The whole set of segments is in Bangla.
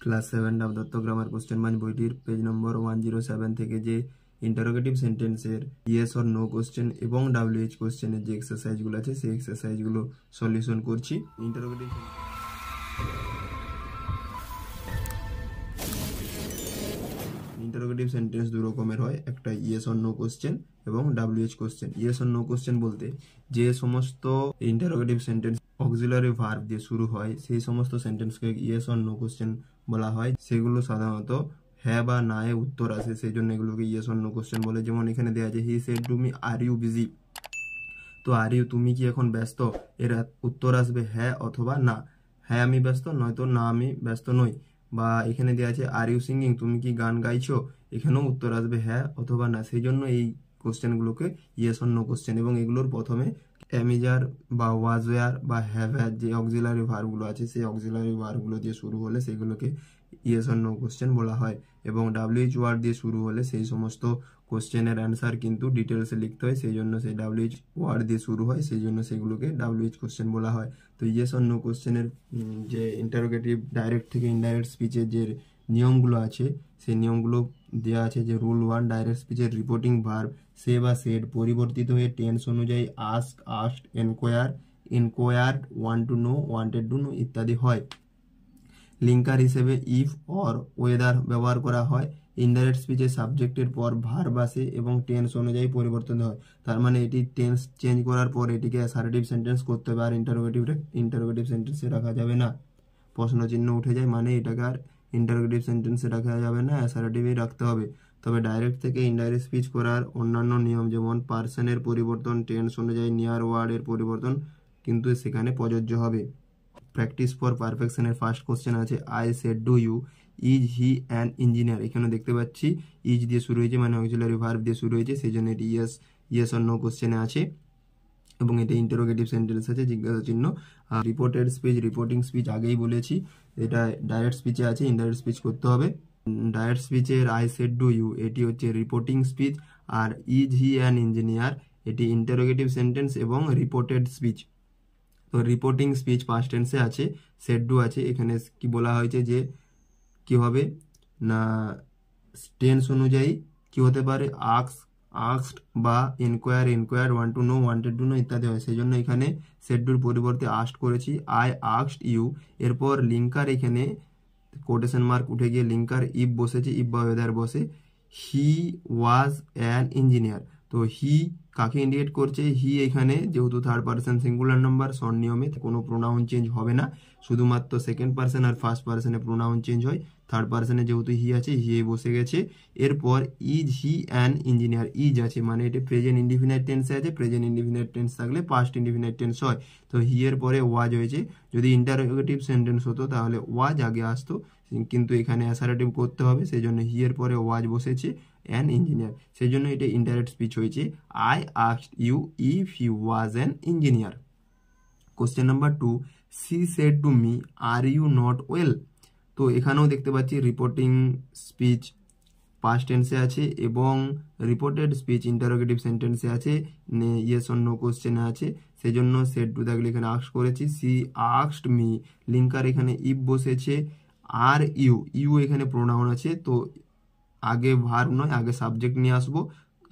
Class 7 Dutta grammar question bank বইটির পেজ নম্বর 107 থেকে যে ইন্টারোগেটিভ সেন্টেন্সের ইয়েস অর নো কোশ্চেন এবং WH কোশ্চেনের যে এক্সারসাইজগুলো আছে সেই এক্সারসাইজগুলো সলিউশন করছি। ইন্টারোগেটিভ সেন্টেন্স দু রকমের হয়, একটা ইয়েস অর নো কোশ্চেন এবং WH question. Yes or no question বলতে যে সমস্ত ইন্টারোগেটিভ সেন্টেন্স অক্সিলারি ভার্ব দিয়ে শুরু হয় সেই সমস্ত সেন্টেন্সকে ইয়েস অর নো কোশ্চেন বলা হয়। সেগুলো সাধারণত হ্যাঁ বা না এ উত্তর আসে, সেই জন্য এগুলোকে ইয়েস অর নো কোশ্চেন বলে। যেমন এখানে দেওয়া আছে he said to me are you busy, তো আর ইউ তুমি কি এখন ব্যস্ত, এর উত্তর আসবে হ্যাঁ অথবা না। হ্যাঁ আমি ব্যস্ত, নয়তো না আমি ব্যস্ত নই। বা এখানে দেওয়া আছে আর ইউ সিঙ্গিং, তুমি কি গান গাইছো, এখানেও উত্তর আসবে হ্যাঁ অথবা না। সেই জন্য এই কোশ্চেনগুলোকে ইয়েস অর নো কোশ্চেন, এবং এগুলোর প্রথমে অ্যামিজার বা ওয়াজ ওয়ার বা হ্যাভ হ্যাড যে অক্সিলারি ভার্বগুলো আছে সেই অক্সিলারি ভার্বগুলো দিয়ে শুরু হলে সেগুলোকে ইয়েস অর নো কোশ্চেন বলা হয়। এবং WH ওয়ার্ড দিয়ে শুরু হলে সেই সমস্ত কোশ্চেনের অ্যান্সার কিন্তু ডিটেলসে লিখতে হয়, সেই জন্য সেই WH ওয়ার্ড দিয়ে শুরু হয়, সেই জন্য সেগুলোকে WH কোশ্চেন বলা হয়। তো ইয়েস অর নো কোশ্চেনের যে ইন্টারোগেটিভ ডাইরেক্ট থেকে ইনডাইরেক্ট স্পিচের যে নিয়মগুলো আছে সেই নিয়মগুলো দেওয়া আছে। যে রুল 1, ডাইরেক্ট স্পিচের রিপোর্টিং ভার্ব সে বা সেড পরিবর্তিত হয়ে টেন্স অনুযায়ী ask, asked, enquire, ইনকোয়ার্ড, want to know, wanted to no ইত্যাদি হয়। লিঙ্কার হিসেবে ইফ অর ওয়েদার ব্যবহার করা হয়। ইনডাইরেক্ট স্পিচে সাবজেক্টের পর ভার্ব আসে এবং টেন্স অনুযায়ী পরিবর্তন হয়। তার মানে এটি টেন্স চেঞ্জ করার পর এটিকে অ্যাসার্টিভ সেন্টেন্স করতে হবে, আর ইন্টারোগেটিভ সেন্টেন্সে রাখা যাবে না। প্রশ্ন চিহ্ন উঠে যায়, মানে এটাকে আর ইন্টারোগেটিভ সেন্টেন্সে রাখা যাবে না, অ্যাসার্টিভই রাখতে হবে। তবে ডাইরেক্ট থেকে ইনডাইরেক্ট স্পিচ করার অন্যান্য নিয়ম যেমন পার্সনের পরিবর্তন, টেন্স অনুযায়ী নিয়ার ওয়ার্ডের পরিবর্তন কিন্তু সেখানে প্রযোজ্য হবে। প্র্যাকটিস ফর পারফেকশনের ফার্স্ট কোশ্চেন আছে I said to you is he an engineer. এখানে দেখতে পাচ্ছি ইজ দিয়ে শুরু হয়েছে, মানে অক্সিলারি ভার্ব দিয়ে শুরু হয়েছে, সেই জন্য এটি ইয়েস অর নো কোশ্চেনে আছে এবং এটা ইন্টারোগেটিভ সেন্টেন্স আছে জিজ্ঞাসা চিহ্ন। রিপোর্টেড স্পিচ, রিপোর্টিং স্পিচ আগেই বলেছি, এটা ডাইরেক্ট স্পিচে আছে, ইনডাইরেক্ট স্পিচ করতে হবে। ডাইরেক্ট স্পিচের আই সেড টু ইউ এটি হচ্ছে রিপোর্টিং স্পিচ, আর ইজ হি অ্যান ইঞ্জিনিয়ার এটি ইন্টারোগেটিভ সেন্টেন্স এবং রিপোর্টেড স্পিচ। তো রিপোর্টিং স্পিচ পাস্ট টেন্সে আছে, সেড টু আছে। এখানে কি বলা হয়েছে যে কি হবে না, টেন্স অনুযায়ী কি হতে পারে আস্কড বা enquire, enquire, want to know, wanted to no ইত্যাদি হয়। সেই জন্য এখানে সেড টুর পরিবর্তে আস্কড করেছি, আই আস্কড ইউ। এরপর লিঙ্কার, এখানে কোটেশন মার্ক উঠে গিয়ে লিঙ্কার ইফ বসেছে, ইফ বা ওয়েদার বসে। হি ওয়াজ অ্যান ইঞ্জিনিয়ার, তো হি কাকে ইন্ডিকেট করছে, হি এখানে যেহেতু থার্ড পার্সন সিঙ্গুলার নাম্বার সন নিয়মে কোনো প্রোনাউন চেঞ্জ হবে না, শুধুমাত্র সেকেন্ড পার্সন আর ফার্স্ট পার্সনে প্রোনাউন চেঞ্জ হয়। থার্ড পার্সনে যেহেতু হি আছে, হি বসে গেছে। এরপর is he an engineer, is আছে মানে এটা প্রেজেন্ট ইনডিফিনাইট টেন্সে আছে, প্রেজেন্ট ইনডিফিনাইট টেন্স থাকলে পাস্ট ইনডিফিনাইট টেন্স হয়। তো হি এর পরে ওয়াজ হয়েছে, যদি ইন্টারোগেটিভ সেন্টেন্স হতো তাহলে ওয়াজ আগে আসতো, কিন্তু এখানে অ্যাসার্টিভ করতে হবে, সেই জন্য হি এর পরে ওয়াজ বসেছে, অ্যান ইঞ্জিনিয়ার, সেই জন্য এটা ইনডাইরেক্ট স্পিচ হয়েছে। I asked you if he was an engineer. Question number 2, she said to me are you not well. তো এখানেও দেখতে পাচ্ছি রিপোর্টিং স্পিচ পাস্ট টেন্সে আছে এবং রিপোর্টেড স্পিচ ইন্টারোগেটিভ সেন্টেন্সে আছে, ইয়েস অর নো কোশ্চেনে আছে, সেই জন্য সেড টু থাকলে এখানে আস্ক করেছি। সি আস্কড মি, লিঙ্কার এখানে ইফ বসেছে, আর ইউ এখানে প্রোনাউন আছে, তো আগে ভার্ব নয় আগে সাবজেক্ট নিয়ে আসবো,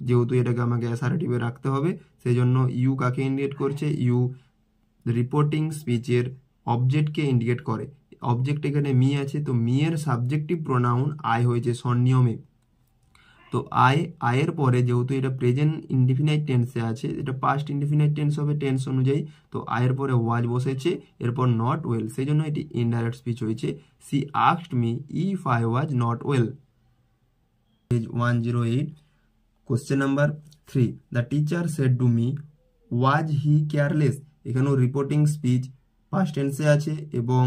যেহেতু এটাকে আমাকে অ্যাসার্টিভে রাখতে হবে, সেই জন্য ইউ কাকে ইন্ডিকেট করছে, ইউ রিপোর্টিং স্পিচের অবজেক্টকে ইন্ডিকেট করে। অবজেক্ট এখানে মি আছে, তো মি এর সাবজেক্টিভ প্রোনাউন আই হয়েছে স্বনিয়মে। তো আয়ের পরে যেহেতু এটা প্রেজেন্ট ইনডিফিনাইট টেন্সে আছে, এটা পাস্ট ইনডিফিনাইট টেন্স হবে টেন্স অনুযায়ী, তো আয়ের পরে ওয়াজ বসেছে, এরপর নট ওয়েল, সেই জন্য এটি ইনডাইরেক্ট স্পিচ হয়েছে। She asked me if I was not well. Page 108, question number 3, the teacher said to me was he careless. এখানেও রিপোর্টিং স্পিচ পাস্ট টেন্সে আছে এবং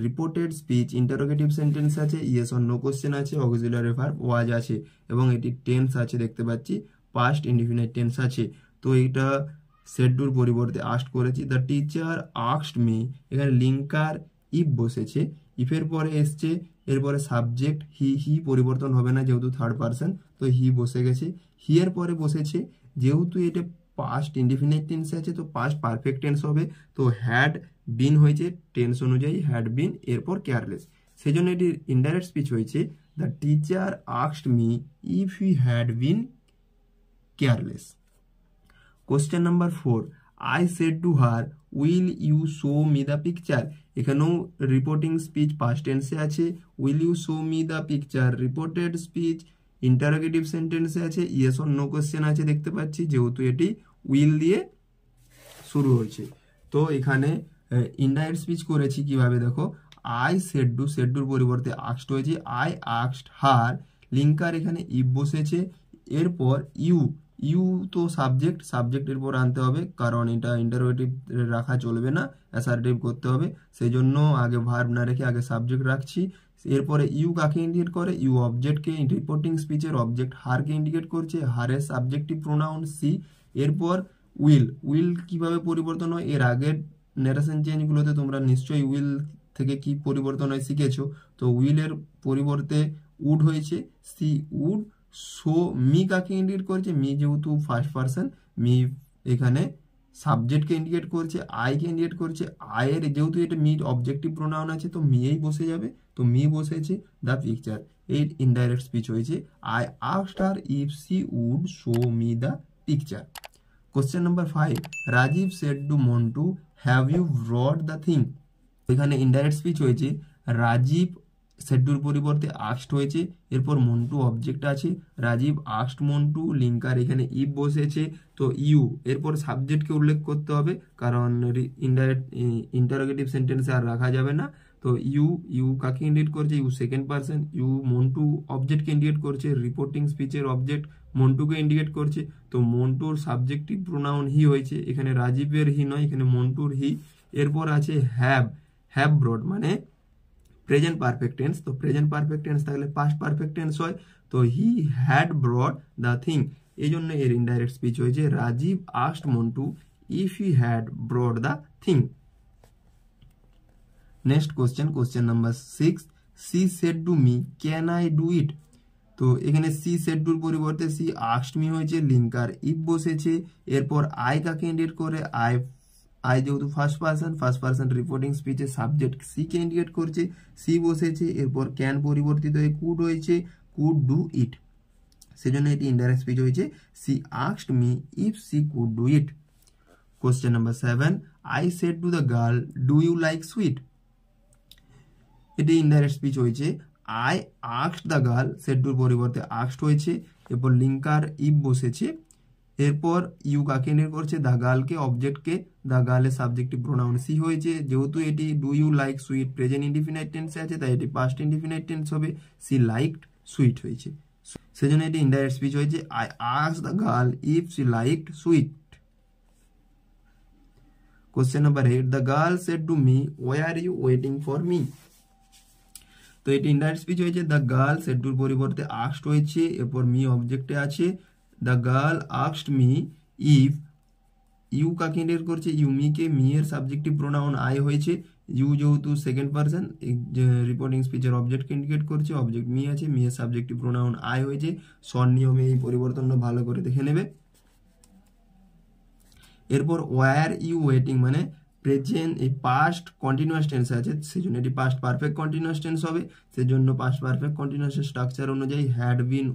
রিপোর্টেড স্পিচ ইন্টারোগেটিভ সেন্টেন্স আছে, ইয়েস অর নো কোশ্চেন আছে, অক্সিলারি ভার্ব ওয়াজ আছে এবং এটি টেন্স আছে দেখতে পাচ্ছি, পাস্ট ইনডিফিনাইট টেন্স আছে। তো এটা সেড টুর পরিবর্তে আস্কড করেছি। দ্য টিচার আস্কড মি, এখানে লিঙ্কার ইফ বসেছে, ইফের পরে এসছে, এরপরে সাবজেক্ট হি পরিবর্তন হবে না যেহেতু থার্ড পার্সন, তো হি বসে গেছে। হি এর পরে বসেছে, যেহেতু এটা পাস্ট ইনডিফিনাইট টেন্সে আছে তো পাস্ট পারফেক্ট টেন্স হবে, তো হ্যাড বিন হয়েছে টেন্স অনুযায়ী হ্যাড বিন, এরপর কেয়ারলেস, সেই জন্য এটির ইনডাইরেক্ট স্পিচ হয়েছে the teacher asked me if he had been careless. Question number 4, I said to her will you show me the picture. এখানেও রিপোর্টিং স্পিচ পাস্ট টেন্সে আছে, will you show me the picture reported speech interrogative সেন্টেন্সে আছে, ইয়েস অর নো কোশ্চেন আছে দেখতে পাচ্ছি, যেহেতু এটি উইল দিয়ে শুরু হয়েছে। তো এখানে ইনডাইরেক্ট স্পিচ করেছি কিভাবে দেখো, আই সেড টু, সেড টুর পরিবর্তে আস্কড হয়েছে, আই আস্কড হার, লিঙ্কার এখানে ইফ বসেছে, এরপর ইউ, ইউ তো সাবজেক্ট, সাবজেক্টের পর আনতে হবে কারণ এটা ইন্টারোগেটিভ রাখা চলবে না, অ্যাসার্টিভ করতে হবে, সেই জন্য আগে ভার্ব না রেখে আগে সাবজেক্ট রাখছি। এরপরে ইউ কাকে ইন্ডিকেট করে, ইউ অবজেক্টকে, রিপোর্টিং স্পিচের অবজেক্ট হারকে ইন্ডিকেট করছে, হারের সাবজেক্টিভ প্রোনাউন সি। এরপর উইল, উইল কিভাবে পরিবর্তন হয়, এর আগের ন্যারেশন চেঞ্জগুলোতে তোমরা নিশ্চয়ই উইল থেকে কি পরিবর্তন হয় শিখেছো। তো উইলের পরিবর্তে উড হয়েছে, সি উড। সো মি কাকে ইন্ডিকেট করছে, মি যেহেতু ফার্স্ট পারসন, মি এখানে সাবজেক্টকে ইন্ডিকেট করছে, আইকে ইন্ডিকেট করছে, আয়ের যেহেতু এটা মি অবজেক্টিভ প্রোনাউন আছে তো মি এই বসে যাবে, তো মি বসেছে দ্য পিকচার। এই ইনডাইরেক্ট স্পিচ হয়েছে I asked her if she would show me the picture. Question number 5, Rajib said to Montu have you brought the thing. এখানে ইনডাইরেক্ট স্পিচ হয়েছে, রাজীব সেডুর পরিবর্তে আস্কড হয়েছে, এরপর মন্টু অবজেক্ট আছে, রাজীব আস্কড মন্টু, লিঙ্কার এখানে ইফ বসেছে, তো ইউ, এরপর সাবজেক্টকে উল্লেখ করতে হবে কারণ ইনডাইরেক্ট ইন্টারোগেটিভ সেন্টেন্সে আর রাখা যাবে না। তো ইউ, ইউ কাকে ইন্ডিকেট করছে, you second person, you Montu অবজেক্টকে ইন্ডিকেট করছে, রিপোর্টিং স্পিচের অবজেক্ট মন্টুকে ইন্ডিকেট করছে, তো মন্টুর সাবজেক্টিভ প্রোনাউন হি হয়েছে, এখানে রাজীবের হি নয়, এখানে মন্টুর হি। এরপর আছে হ্যাভ, হ্যাভ ব্রড মানে প্রেজেন্ট পারফেক্ট টেন্স, তো প্রেজেন্ট পারফেক্ট টেন্স থাকলে পাস্ট পারফেক্ট টেন্স হয়, তো he had brought the thing, এই জন্য এর ইনডাইরেক্ট স্পিচ হয়েছে Rajib asked Montu if he had brought the thing. Next question, question number 6, she said to me can I do it. তো এখানে সি সেড টুর পরিবর্তে সি আস্কড মি হয়েছে, লিঙ্কার ইফ বসেছে, এরপর আই কাকে ইন্ডিকেট করে, আই, আই যেহেতু ফার্স্ট পারসন রিপোর্টিং স্পিচে সাবজেক্ট সি কে ইন্ডিকেট করছে, সি বসেছে, এরপর ক্যান পরিবর্তিত হয়ে কুড হয়েছে, কুড ডু ইট, সেজন্য এটি ইনডাইরেক্ট স্পিচ হয়েছে she asked me if she could do it. Question number 7, I said to the girl do you like sweet. এটি ইনডাইরেক্ট স্পিচ হয়েছে I asked the girl, said টুর পরিবর্তে আস্কড হয়েছে, এরপর লিঙ্কার ইফ বসেছে, এরপর ইউ কাকে ইন্ডিকেট করছে, দ্য গার্লকে, অবজেক্টকে, দ্য গার্লের সাবজেক্টিভ প্রোনাউন সি হয়েছে, যেহেতু এটি do you like sweet present indefinite টেন্সে আছে তাই এটি পাস্ট ইনডিফিনাইট টেন্স হবে, সি লাইকড সুইট হয়েছে, সেজন্য এটি ইনডাইরেক্ট স্পিচ হয়েছে I asked the girl if she liked sweet. Question number 8, the girl said to me why are you waiting for me. তো এটি ইনডাইরেক্ট স্পিচ হয়েছে দ্য গার্ল, সেড টুর পরিবর্তে আস্কড হয়েছে, এরপর মি অবজেক্টে আছে, the girl asked me if, you কাকে ইন্ডিকেট করছে, ইউ মিকে, মি এর সাবজেক্টিভ প্রোনাউন আই হয়েছে, ইউ যেহেতু সেকেন্ড পারসন রিপোর্টিং স্পিচের অবজেক্টকে ইন্ডিকেট করছে, অবজেক্ট মি আছে, মি এর সাবজেক্টিভ প্রোনাউন আই হয়েছে, স্বর নিয়মে এই পরিবর্তনটা ভালো করে দেখে নেবে। এরপর ওয়ার ইউ ওয়েটিং মানে প্রেজেন্ট, এই পাস্ট কন্টিনিউয়াস টেন্স আছে সেজন্য এটি পাস্ট পারফেক্ট কন্টিনিউয়াস টেন্স হবে, সেজন্য পাস্ট পারফেক্ট কন্টিনিউয়াসের স্ট্রাকচার অনুযায়ী হ্যাড বিন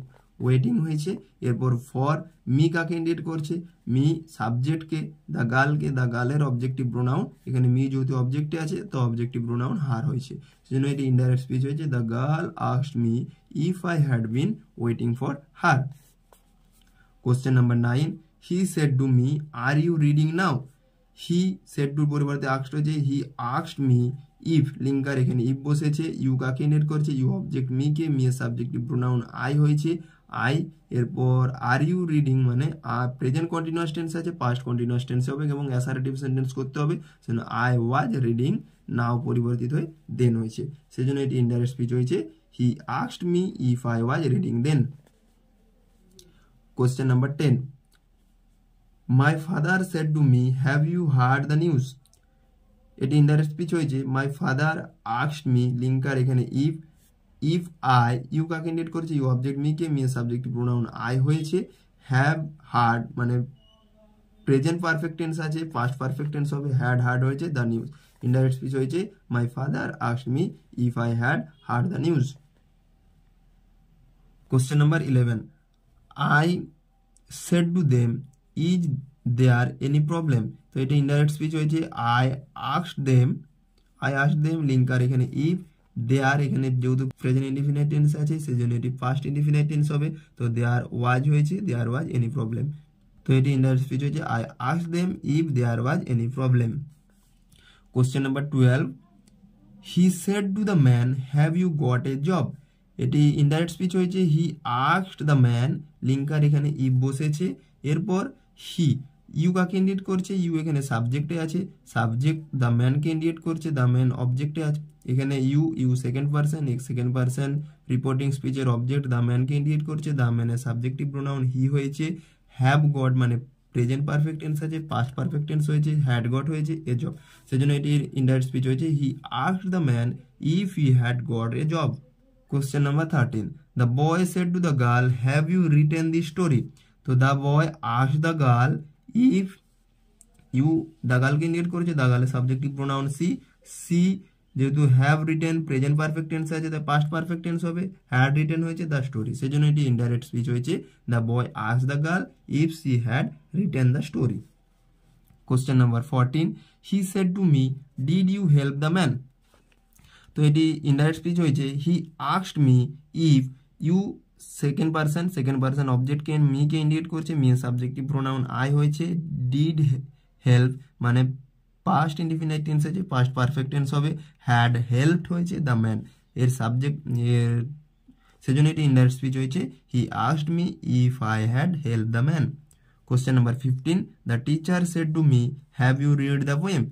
ওয়েটিং হয়েছে। এরপর ফর মি কাকে ইন্ডিকেট করছে, মি সাবজেক্টকে, দ্য গার্লকে, দ্য গার্লের অবজেক্টিভ প্রোনাউন, এখানে মি যেহেতু অবজেক্টে আছে তো অবজেক্টিভ প্রোনাউন হার হয়েছে, সেজন্য এটি ইনডাইরেক্ট স্পিচ হয়েছে the girl asked me if I had been waiting for her. Question number 9, he said to me are you reading now. He said টুর পরিবর্তে আস্কড হয়েছে, he asked me if, linker এখানে ইফ বসেছে, ইউ কাকে ইন্ডিকেট করছে, ইউ অবজেক্ট মি কে, মি এর সাবজেক্টিভ প্রোনাউন আই হয়েছে, আই, এরপর আর ইউ রিডিং মানে প্রেজেন্ট কন্টিনিউয়াস টেন্স আছে, পাস্ট কন্টিনিউয়াস টেন্স হবে এবং অ্যাসার্টিভ সেন্টেন্স করতে হবে, সেজন্য আই ওয়াজ রিডিং নাও পরিবর্তিত হয়ে দেন হয়েছে, সেজন্য এটি ইনডাইরেক্ট স্পিচ হয়েছে he asked me if I was reading then. Question number 10, my father said to me have you heard the news. এটি ইনডাইরেক্ট স্পিচ হয়েছে my father asked me, linker এখানে ইফ, ইফ আই, ইউ কাকে ইন্ডিকেট করছে, ইউ অবজেক্ট মি কে, মি এর সাবজেক্টিভ প্রোনাউন আই হয়েছে, হ্যাভ হার্ড মানে প্রেজেন্ট পারফেক্ট টেন্স আছে, পাস্ট পারফেক্ট টেন্স হবে, হ্যাড হার্ড হয়েছে দ্য নিউজ, ইনডাইরেক্ট স্পিচ হয়েছে my father asked me if I had heard the news. Question number 11, I said to them is there any problem. তো এটা ইনডাইরেক্ট স্পিচ হয়েছে আই আস্কড দেম লিঙ্কার এখানে ইফ, দেয়ার এখানে যেহেতু প্রেজেন্ট ইনডিফিনিট টেন্স আছে সেজন্য এটি পাস্ট ইনডিফিনিট টেন্স হবে। তো দেয়ার ওয়াজ হয়েছে দেয়ার ওয়াজ এনি প্রবলেম। তো এটি ইনডাইরেক্ট স্পিচ হয়েছে I asked them if there was any problem. Question number 12, he said to the man have you got a job. এটি ইনডাইরেক্ট স্পিচ হয়েছে he asked the man linker এখানে ইফ বসেছে, এরপর হি, ইউ কাকে ইন্ডিকেট করছে, ইউ এখানে সাবজেক্টে আছে, সাবজেক্ট দ্য ম্যানকে ইন্ডিকেট করছে, দ্য ম্যান অবজেক্টে আছে, এখানে you second person, second person reporting স্পিচের অবজেক্ট দ্য ম্যানকে ইন্ডিকেট করছে, দ্য ম্যানের সাবজেক্টিভ প্রোনাউন হি হয়েছে, হ্যাভ গট মানে প্রেজেন্ট পারফেক্ট টেন্স আছে, পাস্ট পারফেক্ট টেন্স হয়েছে, হ্যাড গট হয়েছে এ জব, সেজন্য এটির ইনডাইরেক্ট স্পিচ হয়েছে he asked the man if he had got a job. Question number 13, the boy said to the girl have you written the story. তো the boy asked the girl if, you the গার্লকে ইন্ডিকেট করেছে, দ্য গার্লের সাবজেক্টিভ প্রোনাউন সি যেহেতু have written present perfect tense আছে তাই পাস্ট পারফেক্ট টেন্স হবে, হ্যাড রিটেন হয়েছে দ্য স্টোরি, সেজন্য এটি ইনডাইরেক্ট স্পিচ হয়েছে the boy asked the girl if she had written the story. Question number 14, he said to me did you help the man. তো এটি ইনডাইরেক্ট স্পিচ হয়েছে he asked me if, you second person অবজেক্টকে মিকে ইন্ডিকেট করছে, মি এর সাবজেক্টিভ প্রোনাউন আই হয়েছে, ডিড হেল্প মানে পাস্ট ইনডিফিনিট টেন্স আছে, পাস্ট পারফেক্ট টেন্স হবে, হ্যাড হেল্পড হয়েছে দ্য ম্যান এর সাবজেক্ট, সেজন্য এটি ইনডাইরেক্ট স্পিচ হয়েছে he asked me if I had help the man. Question number 15, the teacher said to me have you read the poem.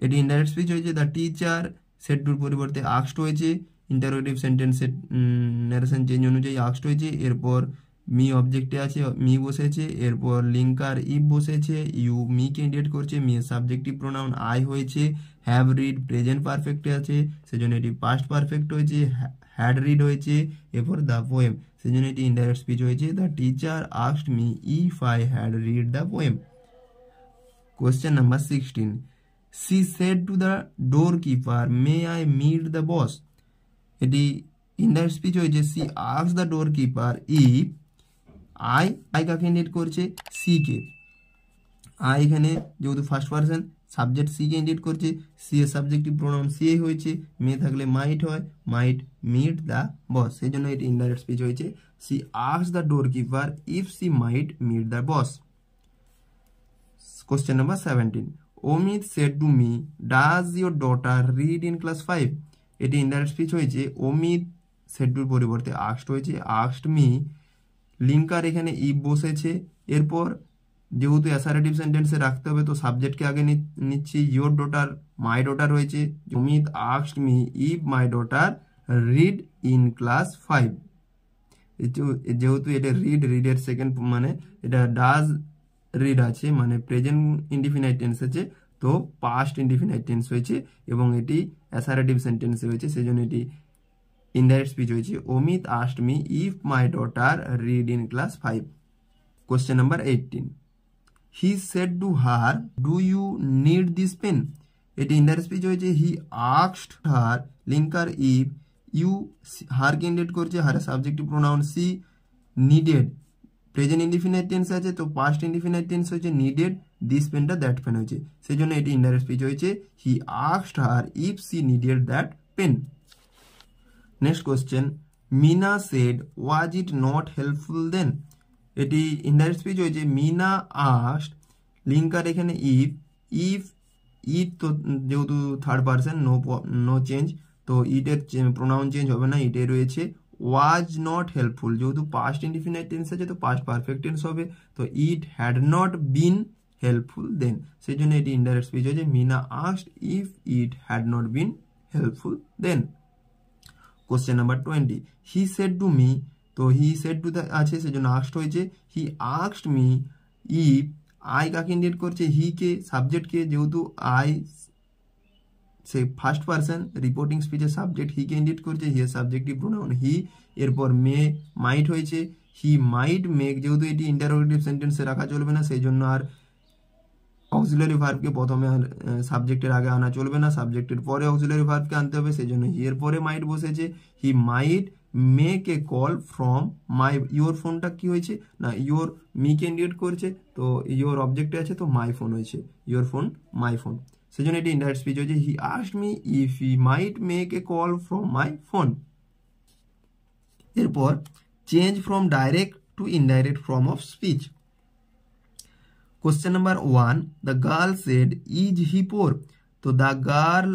এটি ইনডাইরেক্ট স্পিচ হয়েছে দ্য টিচার, সেড টুর পরিবর্তে আস্কড হয়েছে, ইন্টারোগেটিভ সেন্টেন্সের ন্যারেশন চেঞ্জ অনুযায়ী আস্কড হয়েছে, এরপর মি অবজেক্টে আছে মি বসেছে, এরপর লিঙ্কার ইফ বসেছে, ইউ মিকে ইন্ডিকেট করছে, মি এর সাবজেক্টিভ প্রোনাউন আই হয়েছে, হ্যাভ রিড প্রেজেন্ট পারফেক্টে আছে সেজন্য এটি পাস্ট পারফেক্ট হয়েছে, হ্যাড রিড হয়েছে, এরপর দ্য পোয়েম, সেজন্য এটি ইনডাইরেক্ট স্পিচ হয়েছে the teacher asked me if I had read the poem. Question number 16, she said to the doorkeeper may I meet the boss। এটি ইনডাইরেক্ট স্পিচ হয়েছে she asked the doorkeeper if I কাকে ইন্ডিকেট করছে সি কে, আই এখানে যেহেতু ফার্স্ট পারসন সাবজেক্ট সি কে ইন্ডিকেট করছে, সি এর সাবজেক্টিভ প্রোনাউন সি হয়েছে, মে থাকলে মাইট হয়, মাইট মিট দ্য বস, সেই জন্য এটি ইনডাইরেক্ট স্পিচ হয়েছে she asked the doorkeeper if she might meet the boss। Question number 17, Amit shed to me does your daughter read in class 5। এটি ইনডাইরেক্ট স্পিচ হয়েছে অমিত, সেড টুর পরিবর্তে আস্কড হয়েছে, আস্কড মি, লিঙ্কার এখানে ইফ বসেছে, এরপর যেহেতু অ্যাসারেটিভ সেন্টেন্সে রাখতে হবে তো সাবজেক্টকে আগে নিচ্ছি, ইয়োর ডটার মাই ডটার হয়েছে, Amit asked me if my daughter read in class 5। যেহেতু এটা রিডের সেকেন্ড মানে এটা ডাজ রিড আছে মানে প্রেজেন্ট ইনডিফিনাইট টেন্স আছে তো পাস্ট ইনডিফিনাইট টেন্স হয়েছে এবং এটি অ্যাসারেটিভ সেন্টেন্সে হয়েছে, সেজন্য এটি ইনডাইরেক্ট স্পিচ হয়েছে Amit asked me if my daughter read in class 5। Question number 18, he said to her do you need this pen. এটি ইনডাইরেক্ট স্পিচ হয়েছে he asked her, linker if, you হারকে ইন্ডিকেট করছে, হারের subjective pronoun she, needed present indefinite tense আছে তো পাস্ট ইনডিফিনাইট টেন্স হয়েছে নিডেড, দিস পেনটা দ্যাট পেন হয়েছে, সেই জন্য এটি ইনডাইরেক্ট স্পিচ হয়েছে he asked her if C needed that pen. Next question, Meena said was it not helpful then. এটি ইনডাইরেক্ট স্পিচ হয়েছে মিনা আস্কড, লিঙ্কার এখানে ইফ ইট তো যেহেতু থার্ড পারসন নো চেঞ্জ তো ইটের প্রোনাউন চেঞ্জ হবে না, ইটে রয়েছে, ওয়াজ নট হেল্পফুল যেহেতু পাস্ট ইনডিফিনাইট টেন্স আছে তো পাস্ট পারফেক্ট টেন্স হবে, তো it had not been helpful then, সেই জন্য এটি ইনডাইরেক্ট স্পিচ হয়েছে Mina asked if it had not been helpful then. Question number 20, he said to me, তো হি সেড টু আছে সেজন্য আস্কড হয়েছে, he asked me if, I কাকে ইন্ডিকেট করছে হি কে, সাবজেক্টকে যেহেতু আই সে ফার্স্ট পারসন রিপোর্টিং স্পিচের সাবজেক্ট হি কে ইন্ডিকেট করছে, হি এর সাবজেক্টিভ প্রোনাউন হি, এরপর মে মাইট হয়েছে, হি মাইট মেক যেহেতু এটি ইন্টারোগেটিভ সেন্টেন্সে রাখা চলবে না সেই জন্য আর অক্সিলারি ভার্বকে প্রথমে সাবজেক্টের আগে আনা চলবে না, সাবজেক্টের পরে অক্সিলারি ভার্বকে আনতে হবে, সেই জন্য হি এর পরে মাইট বসেছে। He might make a call from my, your ফোনটা কি হয়েছে না ইয়োর মি কে ইন্ডিকেট করছে, তো ইয়োর অবজেক্টে আছে তো মাই ফোন হয়েছে, ইয়োর ফোন মাই ফোন, সেই জন্য এটি ইনডাইরেক্ট স্পিচ হয়েছে। He asked me if he might make a call from my phone. এরপর change from direct to indirect form of speech. Question number 1, the girl said, is he poor? তো the girl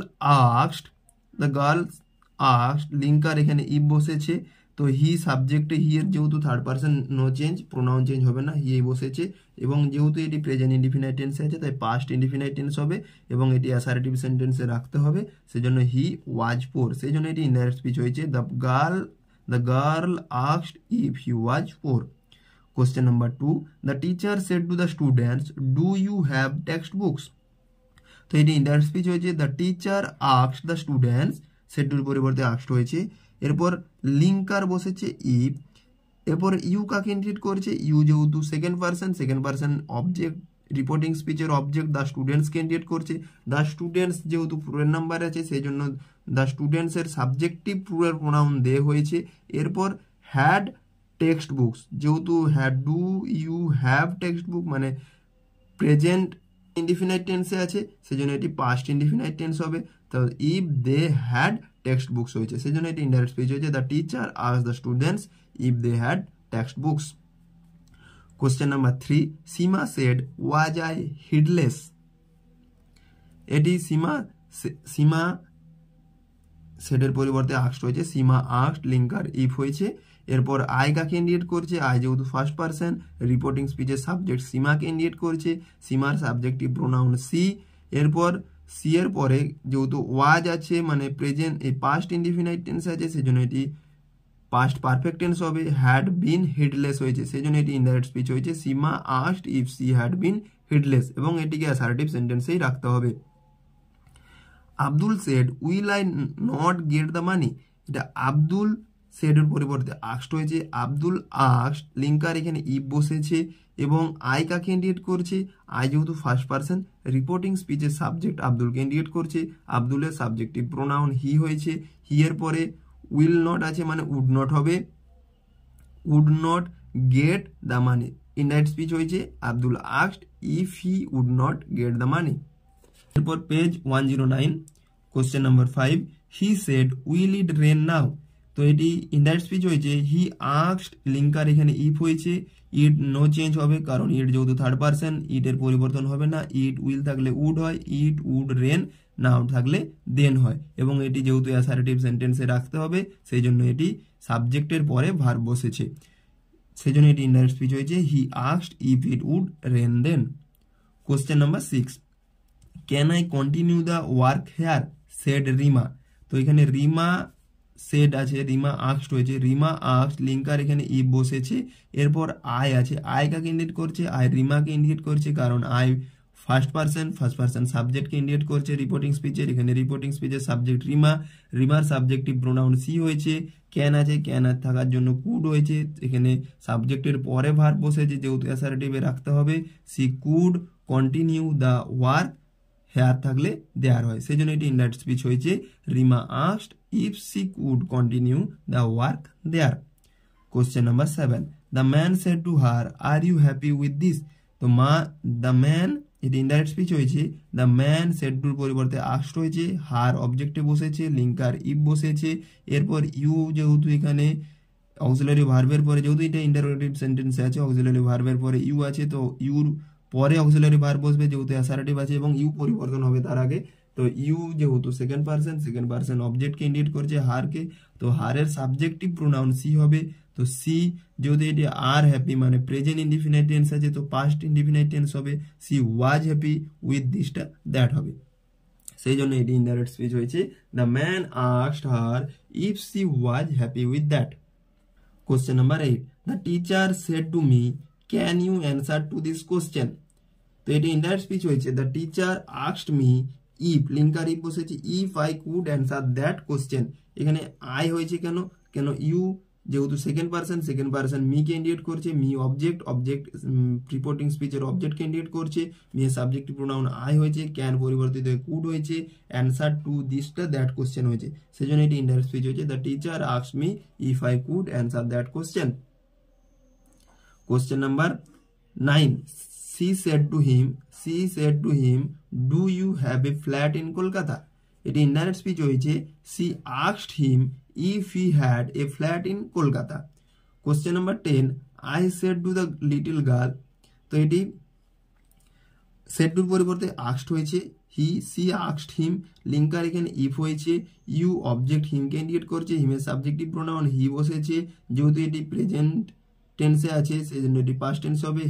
asked, লিঙ্কার এখানে if বসেছে, তো হি সাবজেক্টে হি এর যেহেতু third person no change, pronoun change হবে না, হি বসেছে, এবং যেহেতু এটি প্রেজেন্ট ইনডিফিনাইট টেন্সে আছে তাই পাস্ট ইনডিফিনাইট টেন্স হবে এবং এটি অ্যাসার্টিভ সেন্টেন্সে রাখতে হবে, সেজন্য হি ওয়াজ পোর, সেই জন্য এটি ইনডাইরেক্ট স্পিচ হয়েছে। The girl asked if he was poor. Question number 2, the teacher said to the students, do you have textbooks? তো এটি ইনডাইরেক্ট স্পিচ হয়েছে। The teacher asked the students, said টুর পরিবর্তে আস্কড হয়েছে। এরপর লিঙ্কার বসেছে ইফ, এরপর ইউ কাকে ইন্ডিকেট করছে, ইউ যেহেতু সেকেন্ড পারসন অবজেক্ট, রিপোর্টিং স্পিচের অবজেক্ট দ্য স্টুডেন্টসকে ইন্ডিকেট করছে। দ্য স্টুডেন্টস যেহেতু প্লুরাল নাম্বার আছে সেই জন্য দ্য স্টুডেন্টসের সাবজেক্টিভ প্লুরাল প্রোনাউন দে হয়েছে। এরপর হ্যাড টেক্সট বুকস, যেহেতু do you have textbook মানে প্রেজেন্ট ইনডিফিনাইট টেন্সে আছে, সেই জন্য এটি পাস্ট ইনডিফিনাইট টেন্স হবে। তো if they had textbooks হয়েছে, সেই জন্য এটি ইনডাইরেক্ট স্পিচ হয়েছে। The teacher asked the students if they had textbooks. Question number 3, Seema said was I heedless. এটি সীমা সেডের পরিবর্তে আস্কড হয়েছে, সীমা আস্কড, লিঙ্কার ইফ হয়েছে। এরপর আই কাকে ইন্ডিকেট করছে, আই যেহেতু ফার্স্ট পারসন, রিপোর্টিং স্পিচের সাবজেক্ট সীমাকে ইন্ডিকেট করছে, সীমার সাবজেক্টিভ প্রোনাউন সি। এরপর সি এর পরে যেহেতু ওয়াজ আছে মানে প্রেজেন্ট এই পাস্ট ইনডিফিনাইট টেন্স আছে, সেজন্য এটি পাস্ট পারফেক্ট টেন্স হবে। হ্যাড বিন হিডলেস হয়েছে, সেজন্য এটি ইনডাইরেক্ট স্পিচ হয়েছে। Seema asked if she had been heedless, এবং এটিকে অ্যাসার্টিভ সেন্টেন্সেই রাখতে হবে। Abdul said will I not get the money, এটা আব্দুল সেডের পরিবর্তে আস্কড হয়েছে। আব্দুল আস্কড, লিঙ্কার এখানে ইফ বসেছে এবং আই কাকে ইন্ডিকেট করছে, আই যেহেতু ফার্স্ট পারসন, রিপোর্টিং স্পিচের সাবজেক্ট আব্দুলকে ইন্ডিকেট করছে, আব্দুলের সাবজেক্টিভ প্রোনাউন হি হয়েছে। হি এর পরে উইল নট আছে মানে উড নট হবে, would not get the money, indirect speech হয়েছে। Abdul asked if he would not get the money. এরপর page 109, question number 5, he said will it rain now. তো এটি ইনডাইরেক্ট স্পিচ হয়েছে। হি আস্কড, লিঙ্কার এখানে ইফ হয়েছে, ইট নো চেঞ্জ হবে কারণ ইট যেহেতু থার্ড পারসন, ইটের পরিবর্তন হবে না, ইট উইল থাকলে উড হয়, ইট উড রেন নাও থাকলে দেন হয়, এবং এটি যেহেতু অ্যাসার্টিভ সেন্টেন্সে রাখতে হবে সেই জন্য এটি সাবজেক্টের পরে ভার্ব বসেছে, সেই জন্য এটি ইনডাইরেক্ট স্পিচ হয়েছে। He asked if it would rain then. Question number 6, can I continue the work here said Rima. তো এখানে রিমা সেড আছে, রিমা আস্কড হয়েছে, রিমা আস্কড, লিঙ্কার এখানে ইফ বসেছে। এরপর আই আছে, আই কাকে ইন্ডিকেট করছে, আই রিমাকে ইন্ডিকেট করছে কারণ আই ফার্স্ট পারসন সাবজেক্টকে ইন্ডিকেট করছে রিপোর্টিং স্পিচের, এখানে রিপোর্টিং স্পিচের সাবজেক্ট রিমা, রিমার সাবজেক্টিভ প্রোনাউন সি হয়েছে। ক্যান আছে, ক্যান থাকার জন্য কুড হয়েছে, এখানে সাবজেক্টের পরে ভার্ব বসেছে যেহেতু অ্যাসার্টিভে রাখতে হবে। She could continue the work, here থাকলে দেয়ার হয়, সেই জন্য এটি ইনডাইরেক্ট স্পিচ হয়েছে। Rima asked if she could continue the work there. Question number 7, the man said to her are you happy with this. তো দ্য ম্যান, এটি ইনডাইরেক্ট স্পিচ হয়েছে। দ্য ম্যান সেড টুর পরিবর্তে আস্কড হয়েছে, হার অবজেক্টে বসেছে, লিঙ্কার ইফ বসেছে। এরপর ইউ যেহেতু এখানে অক্সিলারি ভার্বের পরে, যেহেতু এটা ইন্টারোগেটিভ সেন্টেন্সে আছে, অক্সিলারি ভার্বের পরে ইউ আছে, তো ইউর পরে অক্সিলারি ভার্ব বসবে যেহেতু অ্যাসার্টিভ আছে, এবং ইউ পরিবর্তন হবে তার আগে। তো ইউ যেহেতু সেকেন্ড পারসন অবজেক্টকে ইন্ডিকেট করছে হারকে, তো হারের সাবজেক্টিভ প্রোনাউন সি হবে। তো সি যেহেতু এটি আর হ্যাপি মানে প্রেজেন্ট ইনডিফিনাইট টেন্স আছে, তো পাস্ট ইনডিফিনাইট টেন্স হবে। সি ওয়াজ হ্যাপি উইথ দিসটা দ্যাট হবে, সেই জন্য এটি ইনডাইরেক্ট স্পিচ হয়েছে। The man asked her if she was happy with that. Question number 8, the teacher said to me can you answer to this question. তো এটি ইনডাইরেক্ট স্পিচ হয়েছে। The teacher asked me, if linker if বসেছে, if I could answer that question. এখানে আই হয়েছে কেন, ইউ যেহেতু সেকেন্ড পার্সন মিকে ইন্ডিকেট করছে, মি অবজেক্ট রিপোর্টিং স্পিচের অবজেক্টকে ইন্ডিকেট করছে, মি এর সাবজেক্টিভ প্রোনাউন আই হয়েছে, ক্যান পরিবর্তিত হয়ে কুড হয়েছে, অ্যান্সার টু দিসটা দ্যাট কোশ্চেন হয়েছে, সেজন্য এটি ইনডাইরেক্ট স্পিচ হয়েছে। The teacher asked me if I could answer that question. Question number 9, she said to him do you have a flat in Kolkata? এটি ইনডাইরেক্ট স্পিচ হয়েছে, she asked him if he had a flat in Kolkata. Question number 10, I said to the little girl, তো এটি said to পরিবর্তে asked হয়েছে, she asked him, লিঙ্কার এখানে if হয়েছে, you অবজেক্ট হিমকে ইন্ডিকেট করছে, হিমের সাবজেক্টিভ প্রোনাউন হি বসেছে, যেহেতু এটি প্রেজেন্ট টেন্সে আছে সেজন্য এটি পাস্ট টেন্স হবে,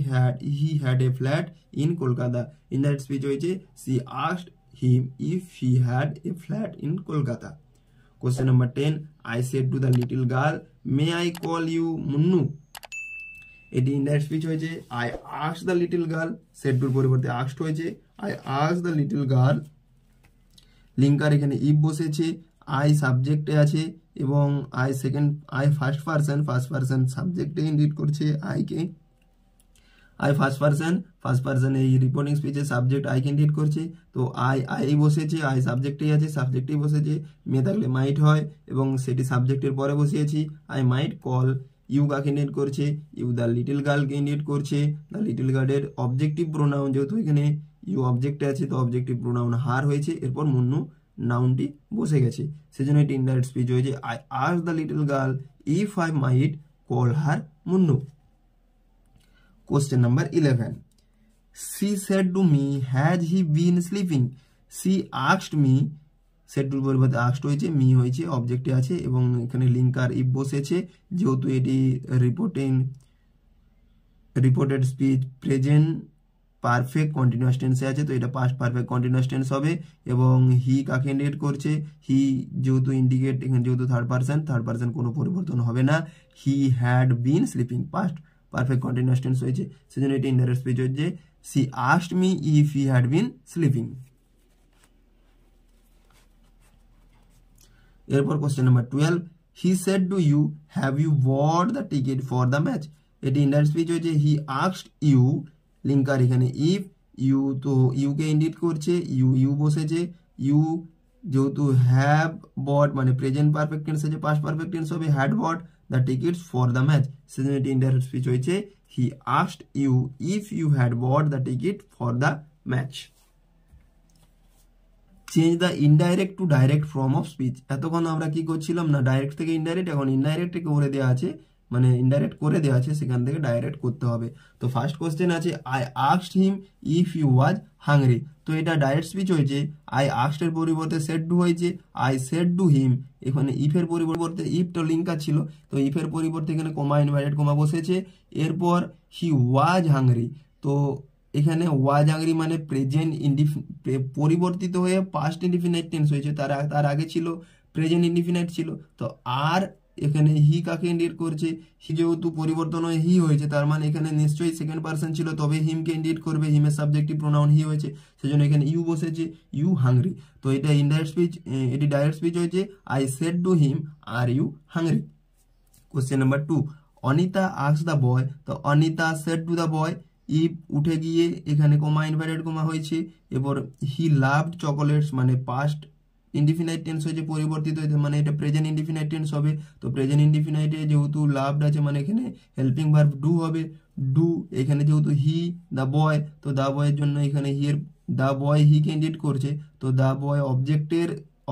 he had a flat in Kolkata. Indirect speech হয়েছে, she asked him if he had a flat in Kolkata. Question number 10, I said to the little girl, may I call you Munnu? এটি ইনডাইরেক্ট স্পিচ হয়েছে, I asked the little girl, said to পরিবর্তে asked হয়েছে, I asked the little girl, linker এখানে if বসেছে, I সাবজেক্টে আছে এবং I ফার্স্ট পারসন সাবজেক্টে ইন্ডিকেট করছে আইকে, I ফার্স্ট পারসন এই রিপোর্টিং স্পিচে সাবজেক্ট আইকে ইন্ডিকেট করছে, তো আই বসেছে, আই সাবজেক্টেই আছে, সাবজেক্টেই বসেছে, মে থাকলে মাইট হয় এবং সেটি সাবজেক্টের পরে বসিয়েছি, আই মাইট কল, ইউ কাকে ইন্ডিকেট করছে, ইউ দ্য লিটল গার্লকে ইন্ডিকেট করছে, দ্য লিটল গার্লের অবজেক্টিভ প্রোনাউন, যেহেতু এখানে ইউ অবজেক্টে আছে তো অবজেক্টিভ প্রোনাউন হার হয়েছে, এরপর মুন্নু নাউনটি বসে গেছে, সেজন্য এটি ইনডাইরেক্ট স্পিচ হয়েছে, I asked the little girl if I might call her Munnu. Question number 11, she said to me has he been sleeping? she asked me, said to পরিবর্তে asked হয়েছে, মি হয়েছে, অবজেক্টে আছে এবং এখানে লিঙ্কার ইফ বসেছে, যেহেতু এটি reported speech present perfect continuous টেন্সে আছে, তো এটা পাস্ট পারফেক্ট কন্টিনিউয়াস টেন্স হবে এবং হি কাকে ইন্ডিকেট করছে, হি যেহেতু ইন্ডিকেট এখানে যেহেতু থার্ড পারসন কোনো পরিবর্তন হবে না, হি had been sleeping past perfect continuous tense হয়েছে, সেজন্য এটি ইনডাইরেক্ট স্পিচ হচ্ছে, she asked me if he had been sleeping. এরপর question number 12, he said to you have you bought the ticket for the match? এটি ইনডাইরেক্ট স্পিচ হয়েছে, he asked you, লিঙ্কার এখানে if, ইউ তো ইউকে ইন্ডিকেট করছে, ইউ বসেছে, ইউ যেহেতু হ্যাভ বট মানে প্রেজেন্ট পারফেক্ট টেন্স আছে, পাস্ট পারফেক্ট টেন্স হবে, had bought the tickets for the match, সেজন্য এটি ইনডাইরেক্ট স্পিচ হয়েছে, he asked you if you had bought the ticket for the match. Change the indirect to direct form of speech. এতক্ষণ আমরা কি করছিলাম না ডাইরেক্ট থেকে ইনডাইরেক্ট, এখন ইনডাইরেক্ট করে দেওয়া আছে, মানে ইনডাইরেক্ট করে দেওয়া আছে, সেখান থেকে ডাইরেক্ট করতে হবে। তো ফার্স্ট কোশ্চেন আছে I asked him if you was hungry, তো এটা ডাইরেক্ট স্পিচ হয়েছে, আই আস্কড এর পরিবর্তে সেড টু হয়েছে, আই সেড টু হিম, এখানে ইফের পরিবর্তে ইফ তো লিঙ্কার ছিল, তো ইফের পরিবর্তে এখানে কমা ইনভার্টেড কমা বসেছে, এরপর হি ওয়াজ হাংরি, তো এখানে ওয়াজ হাংরি মানে প্রেজেন্ট পরিবর্তিত হয়ে পাস্ট ইনডিফিনাইট টেন্স হয়েছে, তার আগে ছিল প্রেজেন্ট ইনডিফিনাইট ছিল, তো আর এখানে হি কাকে ইন্ডিকেট করছে, হি যেহেতু পরিবর্তন হয়ে হি হয়েছে তার মানে এখানে নিশ্চয়ই সেকেন্ড পারসন ছিল, তবে হিমকে ইন্ডিকেট করবে, হিমের সাবজেক্টিভ প্রোনাউন হি হয়েছে, সেজন্য এখানে ইউ বসেছে, ইউ হাংরি, তো এটা ইনডাইরেক্ট স্পিচ, এটি ডাইরেক্ট স্পিচ হয়েছে, I said to him are you hungry. Question number 2, Anita asked the boy, তো Anita said to the boy, if উঠে গিয়ে এখানে কমা ইনভার্টেড কমা হয়েছে, এরপর হি লাভড চকোলেটস মানে পাস্ট ইনডিফিনাইট টেন্স হয়েছে, পরিবর্তিত হয়েছে মানে এটা প্রেজেন্ট ইনডিফিনাইট টেন্স হবে, তো প্রেজেন্ট ইনডিফিনাইটে যেহেতু লাভড আছে মানে এখানে হেল্পিং ভার্ব ডু হবে, ডু এখানে যেহেতু হি দ্য বয়, তো দ্য বয়ের জন্য এখানে হিয়ের দ্য বয় হিকে ইন্ডিকেট করছে, তো দ্য বয়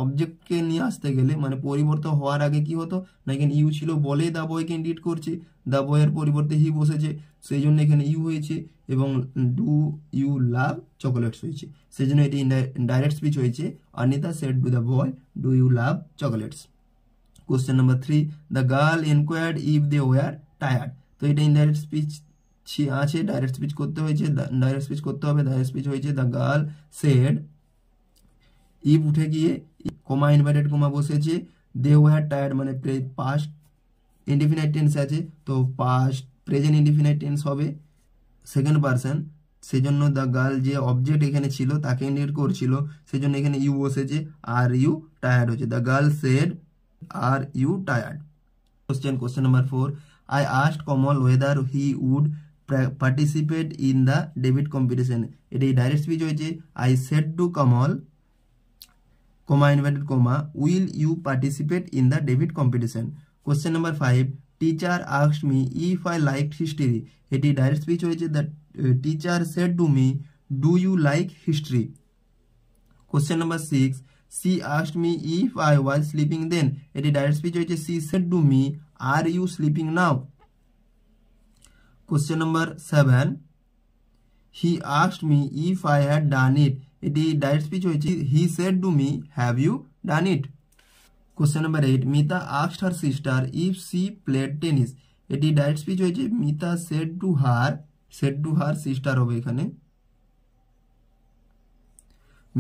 অবজেক্টকে নিয়ে আসতে গেলে মানে পরিবর্তন হওয়ার আগে কি হতো না, এখানে ইউ ছিল বলে দ্য বয়কে ইন্ডিকেট করছে, দ্য বয়ের পরিবর্তে হি বসেছে, সেই জন্য এখানে ইউ হয়েছে এবং ডু ইউ লাভ চকোলেটস হয়েছে, সেই জন্য এটি ডাইরেক্ট স্পিচ হয়েছে, Anita said to the boy do you love chocolates. Question number 3, the girl enquired if they were tired, তো এটা ইনডাইরেক্ট স্পিচ আছে, ডাইরেক্ট স্পিচ করতে হয়েছে, ডাইরেক্ট স্পিচ করতে হবে, ডাইরেক্ট স্পিচ হয়েছে, দ্য গার্ল সেড, ইফ উঠে গিয়ে কমা ইনভার্টেড কমা বসেছে, দে ওয়ার টায়ার্ড মানে পাস্ট ইনডিফিনাইট টেন্স আছে, তো পাস্ট প্রেজেন্ট ইনডিফিনাইট টেন্স হবে সেকেন্ড পারসন, সেজন্য দ্য গার্ল যে অবজেক্ট এখানে ছিল তাকে ইন্ডিকেট করছিল, সেজন্য এখানে ইউ বসেছে, আর ইউ টায়ার্ড হচ্ছে, the girl said are you tired. তো Question number 4. I asked Kamal whether he would participate in the debate competition. এটি ডাইরেক্ট স্পিচ হয়েছে I said to Kamal, comma inverted comma, will you participate in the debate competition? Question number 5. Teacher asked me if I liked history. এটি ডাইরেক্ট স্পিচ হয়েছে the teacher said to me, do you like history? Question number 6. She asked me if I was sleeping then. এটি ডাইরেক্ট স্পিচ হয়েছে she said to me, are you sleeping now? Question number 7. He asked me if I had done it. এটি ডাইরেক্ট স্পিচ হয়েছে he said to me, have you done it? Question number 8. Mita asked her sister if she played tennis. এটি ডাইরেক্ট স্পিচ হয়েছে Mita said to her sister হবে এখানে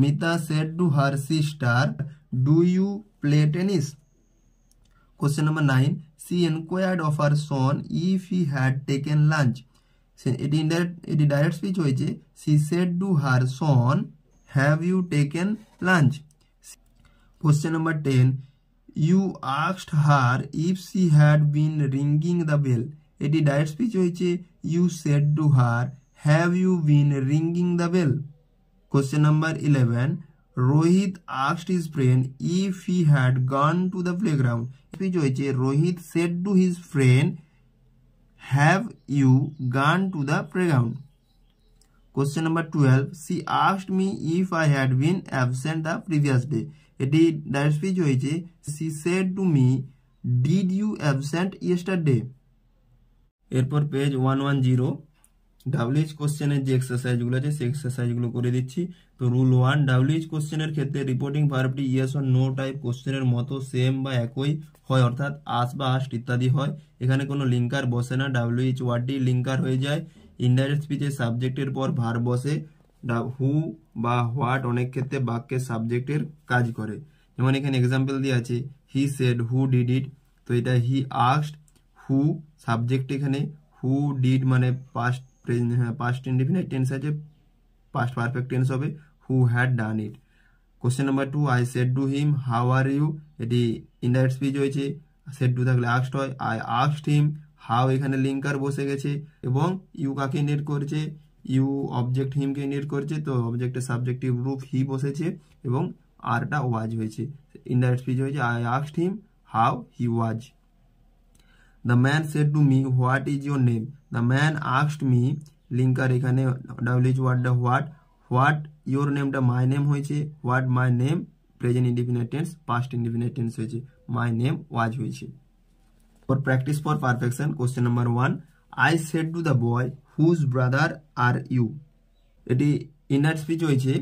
Mita said to her sister, do you play tennis? Question number 9. She inquired of her son if he had taken lunch. এটি ডাইরেক্ট স্পিচ হয়েছে she said to her son, have you taken lunch? Question number 10. You asked her if she had been ringing the bell. এটি ডাইরেক্ট স্পিচ হয়েছে you said to her, have you been ringing the bell? Question number 11. Rohit asked his friend if he had gone to the playground. Speech হয়েছে Rohit said to his friend, have you gone to the playground? Question number 12. She asked me if I had been absent the previous day. এটি ডাইরেক্ট স্পিচ হয়েছে she said to me, did you absent yesterday? এরপর পেজ 110 WH কোশ্চেনের যে এক্সারসাইজগুলো আছে সেই এক্সারসাইজগুলো করে দিচ্ছি। তো রুল 1, WH কোশ্চেনের ক্ষেত্রে রিপোর্টিং ভার্বটি ইয়েস অর নো টাইপ কোশ্চেনের মতো সেম বা একই হয়, অর্থাৎ আস বা আস্ট ইত্যাদি হয়। এখানে কোনো লিঙ্কার বসে না, WH ওয়ার্ডটি লিঙ্কার হয়ে যায়। ইনডাইরেক্ট স্পিচে সাবজেক্টের পর ভার্ব বসে, হু বা হোয়াট অনেক ক্ষেত্রে বাক্যের সাবজেক্টের কাজ করে। যেমন এখানে এক্সাম্পল দিয়ে আছে he shed who did it, তো এটা হি আস্কড, হু সাবজেক্ট এখানে, হু ডিড মানে পাস্ট ইনডিফিনিট টেন্স আছে, পাস্ট পারফেক্ট টেন্স হবে, who had done it. Question number 2. I said to him how are you, এটি ইনডাইরেক্ট স্পিচ হয়েছে, সেড টু থাকলে আস্কড হয়। আই আস্কড হিম, হাউ এখানে লিঙ্কার বসে গেছে এবং ইউ কাকে ইন্ডিকেট করছে, ইউ অবজেক্ট হিমকে ইন্ডিকেট করছে, তো অবজেক্টের সাবজেক্টিভ রূপ হি বসেছে এবং আরটা ওয়াজ হয়েছে। ইনডাইরেক্ট স্পিচ হয়েছে I asked him how he was. The man said to me, what is your name? The man asked me, linker এখানে WH ওয়ার্ডটা হোয়াট your nameটা my name হয়েছে, what my name present indefinite tense, past indefinite tense হয়েছে, my name ওয়াজ হয়েছে। For practice for perfection, question number 1. I said to the boy, whose brother are you? এটি ইনার স্পিচ হয়েছে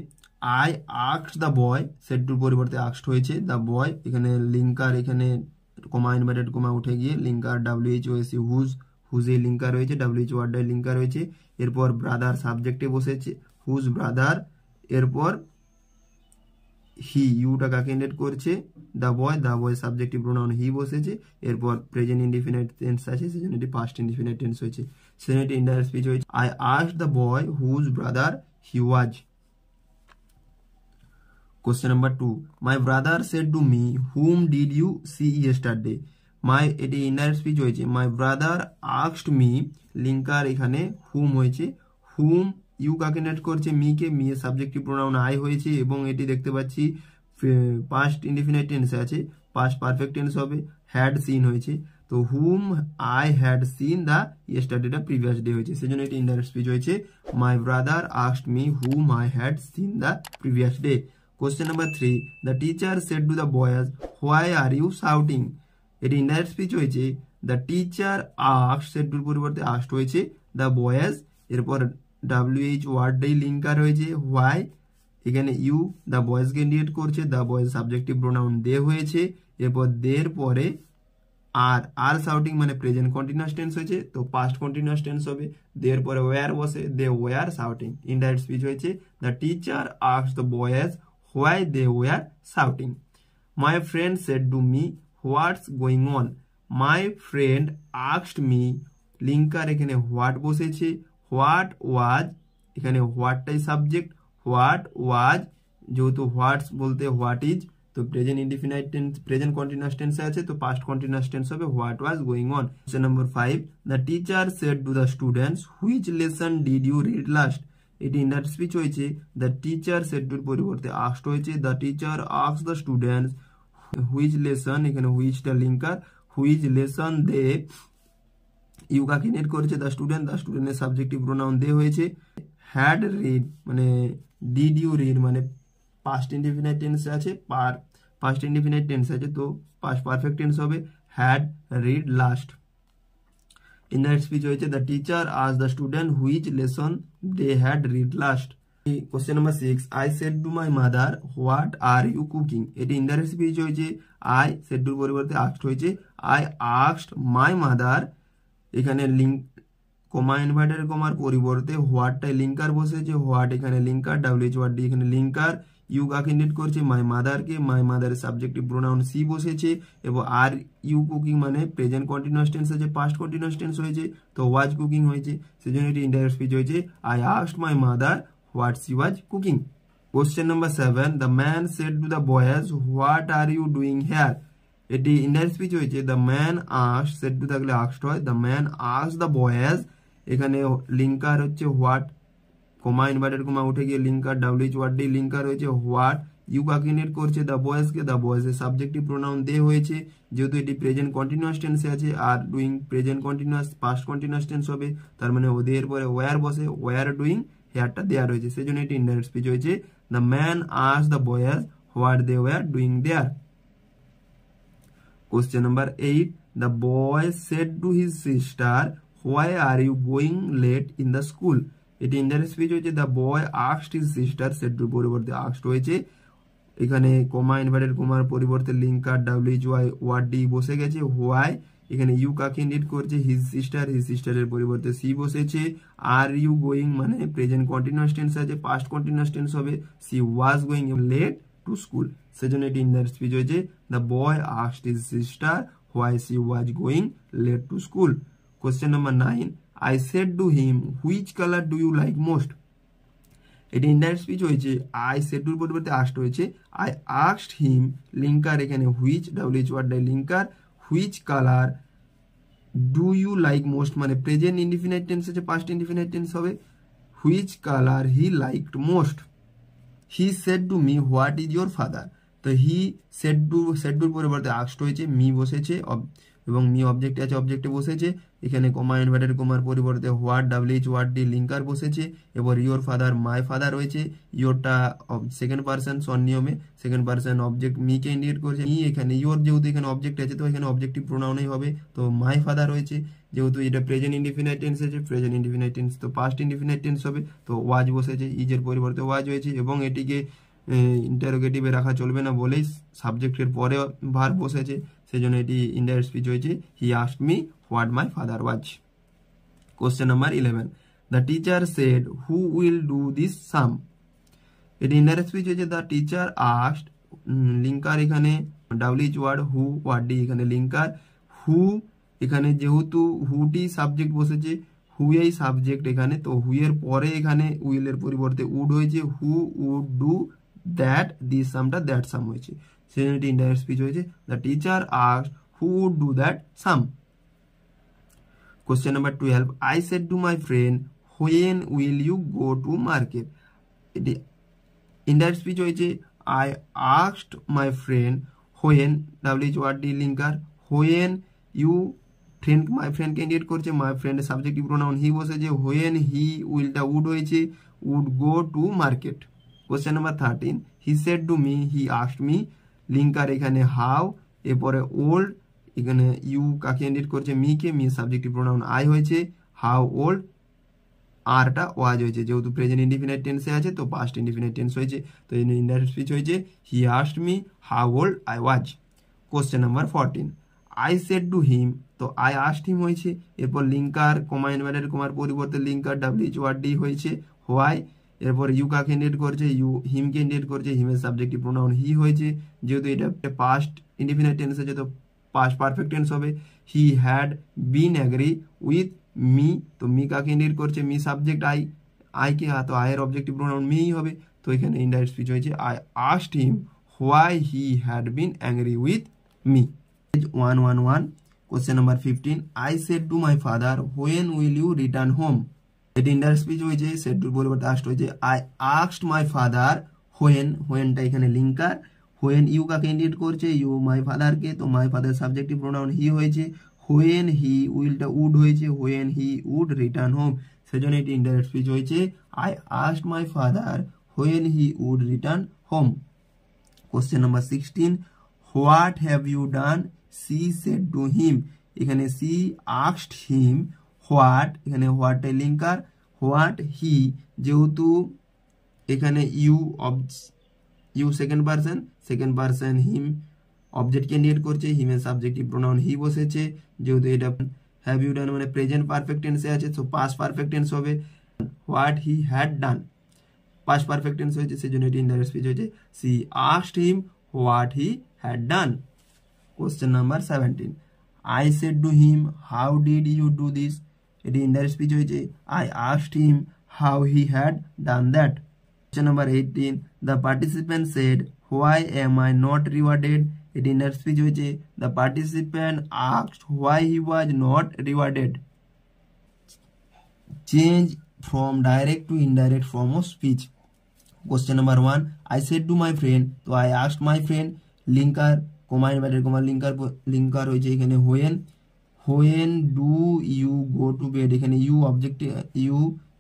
I asked the boy, said to পরিবর্তে asked হয়েছে, the boy এখানে লিঙ্কার এখানে কমা ইনভার্টেড কমা উঠে গিয়ে লিঙ্কার WH হয়েছে হুজে লিঙ্কার হয়েছে, WH ওয়ার্ডটাই লিঙ্কার হয়েছে। এরপর ব্রাদার সাবজেক্টে বসেছে হুজ ব্রাদার, এরপর হি ইউটা কাকে ইন্ডিকেট করছে the boy subjective pronoun he বসেছে, এরপর প্রেজেন্ট ইনডিফিনিট টেন্স আছে সেজন্য এটি পাস্ট ইনডিফিনিট টেন্স হয়েছে, সেজন্য এটি ইনডাইরেক্ট স্পিচ হয়েছে I asked the boy whose brother he was. Question number 2. My brother said to me, whom did you see yesterday? এটি ইনডাইরেক্ট স্পিচ হয়েছে my brother asked me, linker এখানে whom হয়েছে, whom ইউ কাকে ইন্ডিকেট করছে মিকে, মি এর সাবজেক্টিভ প্রোনাউন আই হয়েছে এবং এটি দেখতে পাচ্ছি পাস্ট ইনডিফিনিট টেন্সে আছে, পাস্ট পারফেক্ট টেন্স হবে, হ্যাড সিন হয়েছে, তো whom I had seen the yesterday previous day হয়েছে, সেজন্য এটি ইনডাইরেক্ট স্পিচ হয়েছে my brother asked me whom I had seen the previous day. Question number 3. The teacher said to the boys, why are you shouting? এটি ইনডাইরেক্ট স্পিচ হয়েছে the teacher asked, said to পরিবর্তে asked হয়েছে the boys, এরপর WH ওয়ার্ডটাই লিঙ্কার হয়েছে why, এখানে ইউ দ্য বয়েজকে ইন্ডিকেট করছে, the boys subjective pronoun they হয়েছে, এরপর দের পরে আর শাউটিং মানে প্রেজেন্ট কন্টিনিউয়াস টেন্স হয়েছে, তো পাস্ট কন্টিনিউয়াস টেন্স হবে, দের পরে ওয়্যার বসে, they were shouting. Indirect speech হয়েছে the teacher asked the boys why they were shouting. My friend said to me, what's going on? My friend asked me, linker এখানে হোয়াট বসেছে, হোয়াট ওয়াজ এখানে হোয়াটটাই সাবজেক্ট, হোয়াট ওয়াজ যেহেতু হোয়াটস বলতে হোয়াট ইজ তো present indefinite tense present continuous টেন্সে আছে, তো পাস্ট কন্টিনিউয়াস টেন্স হবে what was going on. Question number 5, the teacher said to the students which lesson did you read last. এটি ইনডাইরেক্ট স্পিচ হয়েছে, দ্য টিচার সেড টুর পরিবর্তে আস্কড হয়েছে, the teacher asked the students which lesson, এখানে হুইচটা linker, which lesson they you কাকে নেট করেছে, দ্য স্টুডেন্টের সাবজেক্টিভ প্রোনাউন দে হয়েছে, হ্যাড রিড মানে ডিড ইউ রিড মানে পাস্ট ইনডিফিনাইট টেন্স আছে, পাস্ট ইনডিফিনাইট টেন্স আছে, তো পাস্ট পারফেক্ট টেন্স হবে হ্যাড রিড লাস্ট। ইনডাইরেক্ট স্পিচ হয়েছে, the teacher asked the student which lesson they had read last. Question number 6, I said to my mother what are you cooking. এটি ইনডাইরেক্ট স্পিচ হয়েছে, আই সেড টুর পরিবর্তে আস্কড হয়েছে, আই আস্কড মাই মাদার, এখানে লিঙ্ক কমা ইনভার্টেড কমার পরিবর্তে হোয়াটটাই লিঙ্কার বসেছে, হোয়াট এখানে লিঙ্কার, ডাব্লিউএইচ ওয়ার্ড ডি এখানে লিঙ্কার, ইউ কাকে ইন্ডিকেট করছে মাই মাদারকে, মাই মাদারের সাবজেক্টিভ প্রোনাউন সি বসেছে, এবং আর ইউ কুকিং মানে প্রেজেন্ট কন্টিনিউয়াস টেন্স আছে, পাস্ট কন্টিনিউয়াস টেন্স হয়েছে, তো ওয়াজ কুকিং হয়েছে, সেজন্য এটি ইনডাইরেক্ট স্পিচ হয়েছে, I asked my mother what she was cooking. Question number 7, the man said to the boys what are you doing here. এটি ইনডাইরেক্ট স্পিচ হয়েছে, the man asked, said to থাকলে আস্কড হয়, the man asked the boys, এখানে লিঙ্কার হচ্ছে হোয়াট, কমা ইনভার্টেড কমা উঠে গিয়ে linker, WH word D linker হয়েছে হোয়াট, ইউ কাকে ইন্ডিকেট করছে দ্য বয়েজকে, দ্য বয়েজের সাবজেক্টিভ প্রোনাউন দে হয়েছে, যেহেতু এটি প্রেজেন্ট কন্টিনিউয়াস টেন্সে আছে, are doing present continuous past continuous tense হবে, তার মানে ওদের পরে ওয়্যার বসে, ওয়্যার ডুইং হেয়ারটা দেয়ার হয়েছে, সেজন্য এটি ইনডাইরেক্ট স্পিচ হয়েছে, the man asked the boys what they were doing there. Question number 8, the boy said to his sister, why are you going late in the school? এটি ইনডাইরেক্ট স্পিচ হয়েছে, the boy asked his sister, said to পরিবর্তে asked হয়েছে, এখানে কমা ইনভার্টেড কমার পরিবর্তে লিঙ্কার ডাব্লিউএইচ ওয়ার্ড ডি বসে গেছে, হোয়াই এখানে ইউ কাকে ইন্ডিকেট করছে, হিজ সিস্টারের পরিবর্তে সি বসেছে, আর ইউ গোয়িং মানে প্রেজেন্ট কন্টিনিউয়াস টেন্স আছে, পাস্ট কন্টিনিউয়াস টেন্স হবে, she was going late to school, সেজন্য এটি ইনডাইরেক্ট স্পিচ হয়েছে, the boy asked his sister why she was going late to school. Question number 9, I said to him which colour do you like most. এটি ইনডাইরেক্ট স্পিচ হয়েছে, আই সেড টুর পরিবর্তে আস্কড হয়েছে, আই আস্কড হিম লিঙ্কার এখানে which, WH ওয়ার্ডটাই linker, which colour do you like most মানে প্রেজেন্ট ইনডিফিনাইট টেন্স আছে, পাস্ট ইনডিফিনাইট টেন্স হবে, which colour he liked most. He said to me what is your father, তো হি সেড টুর পরিবর্তে আস্কড হয়েছে, মি বসেছে এবং মি অবজেক্ট আছে, অবজেক্টে বসেছে, এখানে কমা ইনভার্টেড কমার পরিবর্তে what WH word D linker বসেছে, এবার ইয়োর ফাদার মাই ফাদার হয়েছে, ইয়োরটা সেকেন্ড পার্সন স্বনিয়মে, সেকেন্ড পার্সন অবজেক্ট মিকে ইন্ডিকেট করছে, মি এখানে ইয়োর যেহেতু এখানে অবজেক্ট আছে, তো এখানে অবজেক্টিভ প্রোনাউনই হবে, তো মাই ফাদার হয়েছে, যেহেতু এটা প্রেজেন্ট ইনডিফিনাইট টেন্স আছে, প্রেজেন্ট ইনডিফিনাইট টেন্স তো পাস্ট ইনডিফিনাইট টেন্স হবে, তো ওয়াজ বসেছে, ইজের পরিবর্তে ওয়াজ হয়েছে, এবং এটিকে ইন্টারোগেটিভে রাখা চলবে না বলেই সাবজেক্টের পরে ভার্ব বসেছে, সেজন্য এটি ইনডাইরেক্ট স্পিচ হয়েছে, he asked me what my father was. Question number 11, the teacher said who will do this sum. এটি ইনডাইরেক্ট স্পিচ হয়েছে, দ্য টিচার আস্কড, লিঙ্কার এখানে WH word, who word the এখানে লিঙ্কার, হু এখানে যেহেতু হুটি সাবজেক্ট বসেছে, হু এই সাবজেক্ট এখানে, তো হু এর পরে এখানে উইলের পরিবর্তে উড হয়েছে, who would do that, this সামটা দ্যাট সাম হয়েছে, সেজন্য এটি ইনডাইরেক্ট স্পিচ হয়েছে, the teacher asked who would do that sum. Question number 12, I said to my friend when will you go to market. এটি ইনডাইরেক্ট স্পিচ হয়েছে, I asked my friend when, WH word D linker, when you friend, my ফ্রেন্ডকে ইন্ডিকেট করছে, মাই ফ্রেন্ডের সাবজেক্টিভ প্রোনাউন হি বসেছে, হোয়েন হি উইলটা উড হয়েছে, would go to market. Question number 13, he said to me he asked me, linker এখানে হাউ, এরপরে ওল্ড এখানে ইউ কাকে ইন্ডিকেট করছে, মিকে, মি সাবজেক্টিভ প্রোনাউন আই হয়েছে, হাউ ওল্ড, আরটা ওয়াজ হয়েছে, যেহেতু প্রেজেন্ট ইনডিফিনাইট টেন্সে আছে, তো পাস্ট ইনডিফিনাইট টেন্স হয়েছে, তো এই ইনডাইরেক্ট স্পিচ হয়েছে, he asked me how old I was. Question number 14, I said to হিম, তো আই আস্কড হিম হয়েছে, এরপর লিঙ্কার কমা ইনভার্টেড কমার পরিবর্তে লিঙ্কার ডাব্লিউএইচ ওয়ার্ড ডি হয়েছে, হোয়াই, এরপর ইউ কাকে ইন্ডিকেট করছে, ইউ হিমকে ইন্ডিকেট করছে, হিমের সাবজেক্টিভ প্রোনাউন হি হয়েছে, যেহেতু এটা পাস্ট ইনডিফিনাইট টেন্স আছে, তো পাস্ট পারফেক্ট টেন্স হবে, হি had bin agree with me, তো মি কাকে ইন্ডিকেট করছে, মি সাবজেক্ট আই কে, তো আয়ের অবজেক্টিভ প্রোনাউন মিই হবে, তো এখানে ইনডাইরেক্ট স্পিচ হয়েছে, I asked him why he had been angry with me. Page 111, question number 15. I said to my father, when will you return home? এটি ইনডাইরেক্ট স্পিচ হয়েছে, সেড টুর পরিবর্তে আস্কড হয়েছে। I asked my father whenটা এখানে লিঙ্কার, when ইউ কাকে ইন্ডিকেট করছে, ইউ মাই ফাদারকে, তো my father subjective pronoun he হয়েছে। when he উইলটা উড হয়েছে, when he would return home, সেজন্য এটি ইনডাইরেক্ট স্পিচ হয়েছে। I asked my father when he would return home. Question number 16. What have you done? She said to him. এখানে she asked him what, এখানে what এর লিঙ্কার, what he, যেহেতু এখানে ইউ সেকেন্ড পারসন হিম অবজেক্টকে ইন্ডিকেট করছে, হিমের সাবজেক্টিভ প্রোনাউন হি বসেছে, যেহেতু এটা হ্যাভ ইউ ডান মানে প্রেজেন্ট পারফেক্ট টেন্সে আছে, তো পাস্ট পারফেক্ট টেন্স হবে। What he had done past perfect tense হয়েছে, সেজন্য এটি ইনডাইরেক্ট স্পিচ হয়েছে। She asked him what he had done. Question number 17. I said to him, how did you do this? এটি ইনডাইরেক্ট স্পিচ হয়েছে। I asked him how he had done that. Question number 18. The participant said, why am I not rewarded? এটি ইনডাইরেক্ট স্পিচ হয়েছে। The participant asked why he was not rewarded. Change from direct to indirect form of speech. Question number 1. I said to my friend, তো I asked my friend, linker comma inverted comma linker হয়েছে এখানে when do you go to bed, এখানে you object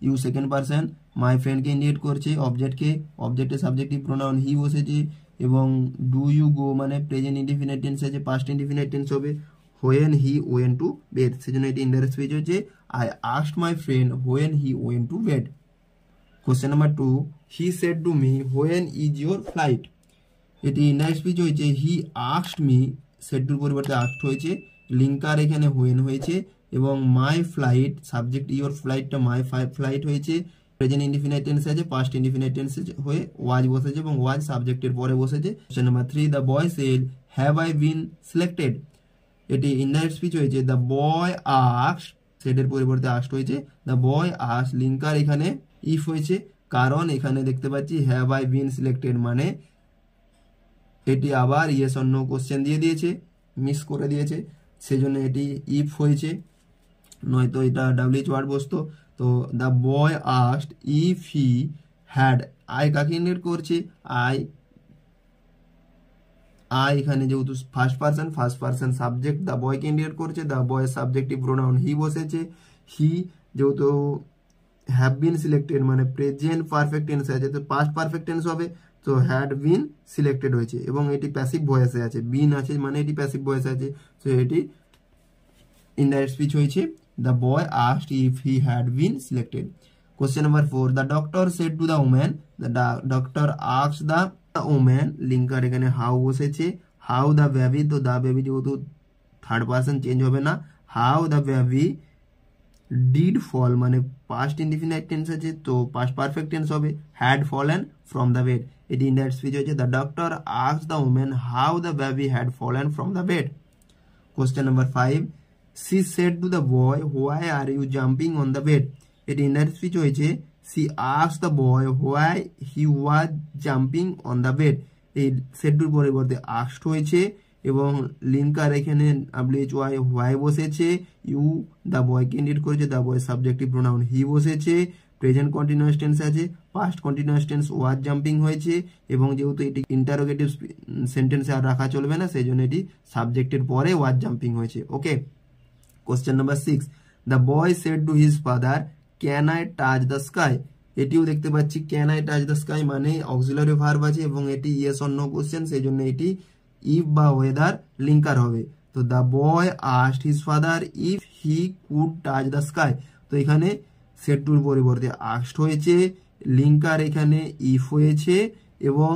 you second person my ফ্রেন্ডকে ইন্ডিকেট করছে, অবজেক্টের সাবজেক্টিভ প্রোনাউন হি বসেছে, এবং ডু ইউ গো মানে প্রেজেন্ট ইনডিফিনিট টেন্স আছে, পাস্ট ইনডিফিনিট টেন্স হবে। when he went to bed, সেজন্য এটি ইনডাইরেক্ট স্পিচ হচ্ছে। I asked my friend when he went to bed. Question number 2. He said to me, when is your flight? এটি ইনডাইরেক্ট স্পিচ হয়েছে। হি আস্কড মি, সেড টুর পরিবর্তে আস্কড হয়েছে, লিঙ্কার এখানে when হয়েছে, এবং মাই ফ্লাইট সাবজেক্ট ইওর ফ্লাইটটা মাই ফ্লাইট হয়েছে, প্রেজেন্ট ইনডিফিনিট টেন্স আছে, পাস্ট ইনডিফিনিট টেন্স হয়ে ওয়াজ বসেছে, এবং ওয়াজ সাবজেক্টের পরে বসেছে। Question number 3. The boy said, have I been selected? এটি ইনডাইরেক্ট স্পিচ হয়েছে। দ্য বয় আস্কড, সেডের পরিবর্তে আস্কড হয়েছে। দ্য বয় আস্কড, লিঙ্কার এখানে ইফ হয়েছে, কারণ এখানে দেখতে পাচ্ছি হ্যাভ আই বিন সিলেক্টেড মানে এটি আবার ইয়েস অর নো কোশ্চেন দিয়ে দিয়েছে, মিস করে দিয়েছে, সেজন্য এটি ইফ হয়েছে, নয়তো এটা ডাব্লিউএইচ ওয়ার্ড বসতো। তো the boy asked if he had, I কাকে ইন্ডিকেট করছে, আই এখানে যেহেতু ফার্স্ট পারসন সাবজেক্ট দ্য বয়কে ইন্ডিকেট করছে, the boy subjective pronoun he বসেছে। হি যেহেতু হ্যাভ বিন সিলেক্টেড মানে প্রেজেন্ট পারফেক্ট টেন্স আছে, তো পাস্ট পারফেক্ট টেন্স হবে, তো হ্যাড বিন সিলেক্টেড হয়েছে, এবং এটি প্যাসিভ ভয়েসে আছে, বিন আছে মানে এটি প্যাসিভ ভয়েসে আছে, তো এটি ইনডাইরেক্ট স্পিচ হয়েছে। The boy asked if he had been selected. Question number 4. The doctor shed to the woman, the doctor asked the woman, linker এখানে হাউ বসেছে, হাউ দ্য বেবি, তো দ্য বেবি যেহেতু থার্ড পারসন চেঞ্জ হবে না, হাউ দ্য বেবি ডিড ফল মানে পাস্ট ইনডিফিনিট টেন্স আছে, তো পাস্ট পারফেক্ট টেন্স হবে, had fallen from the bed, এটি ইনডাইরেক্ট স্পিচ হয়েছে। The doctor asked the woman how the baby had fallen from the bed. Question number 5. she said to the boy, why are you jumping on the bed? এটি ইনডাইরেক্ট স্পিচ হয়েছে। she asked the boy why he was jumping on the bed, এই সেড টুর পরিবর্তে আস্কড হয়েছে, এবং লিঙ্কার এখানে ডাব্লিউএইচ ওয়াই বসেছে, ইউ দ্য বয়কে ইন্ডিকেট করেছে, the boy subjective pronoun he বসেছে, প্রেজেন্ট কন্টিনিউয়াস টেন্স আছে, পাস্ট কন্টিনিউয়াস টেন্স ওয়াজ জাম্পিং হয়েছে, এবং যেহেতু এটি ইন্টারোগেটিভ সেন্টেন্সে আর রাখা চলবে না, সেই জন্য এটি সাবজেক্টের পরে ওয়াজ জাম্পিং হয়েছে। Okay. Question number 6. The boy said to his father, can I touch the sky? এটিও দেখতে পাচ্ছি can I touch the sky মানে অক্সিলারি ভার্ব আছে, এবং এটি ইয়েস অর নো কোশ্চেন, সেই জন্য এটি ইফ বা ওয়েদার লিঙ্কার হবে। তো the boy asked his father if he could touch the sky, তো এখানে সেড টুর পরিবর্তে আস্কড হয়েছে, লিঙ্কার এখানে ইফ হয়েছে, এবং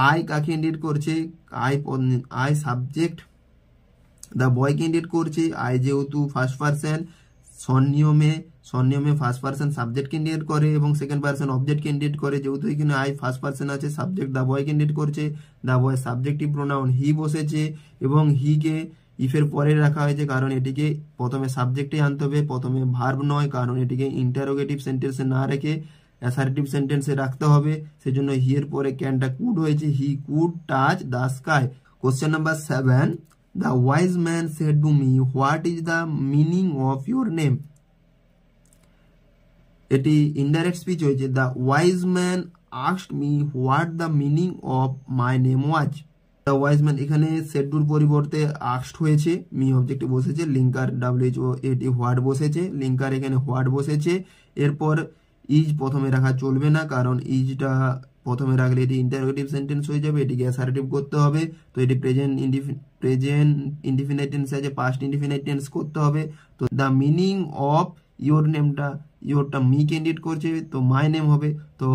আই কাকে ইন্ডিকেট করছে, আই সাবজেক্ট দ্য বয়কে ইন্ডিকেট করছে, আই যেহেতু ফার্স্ট পারসন স্বনিয়মে ফার্স্ট পারসন সাবজেক্টকে ইন্ডিকেট করে, এবং সেকেন্ড পারসন অবজেক্টকে ইন্ডিকেট করে, যেহেতু এখানে আই ফার্স্ট পারসন আছে, সাবজেক্ট দ্য বয়কে ইন্ডিকেট করছে, the boy subjective pronoun he বসেছে, এবং হিকে ইফের পরে রাখা হয়েছে, কারণ এটিকে প্রথমে সাবজেক্টে আনতে হবে, প্রথমে ভার্ব নয়, কারণ এটিকে ইন্টারোগেটিভ সেন্টেন্সে না রেখে অ্যাসার্টিভ সেন্টেন্সে রাখতে হবে, সেজন্য হি এর পরে ক্যানটা কুড হয়েছে, he could touch the sky. Question number 7, the wise man said to me what is the meaning of your name. এটি ইনডাইরেক্ট স্পিচ হয়েছে, the wise man asked me what the meaning of my name was. The wise man এখানে সেড টুর পরিবর্তে আস্কড হয়েছে, মি অবজেক্টে বসেছে, লিঙ্কার ডাব্লিউএইচও এটি হোয়াট বসেছে, লিঙ্কার এখানে হোয়াট বসেছে। এরপর ইজ প্রথমে রাখা চলবে না, কারণ ইজটা প্রথমে রাখলে এটি ইন্টারোগেটিভ সেন্টেন্স হয়ে যাবে, এটিকে অ্যাসার্টিভ করতে হবে। তো এটি প্রেজেন্ট ইনডিফিনাইট টেন্স আছে, পাস্ট ইনডিফিনাইট টেন্স করতে হবে। তো দ্য মিনিং অফ ইয়োর নেমটা, ইয়োরটা মি ক্যান্ডিডেট করছে, তো মাই নেম হবে। তো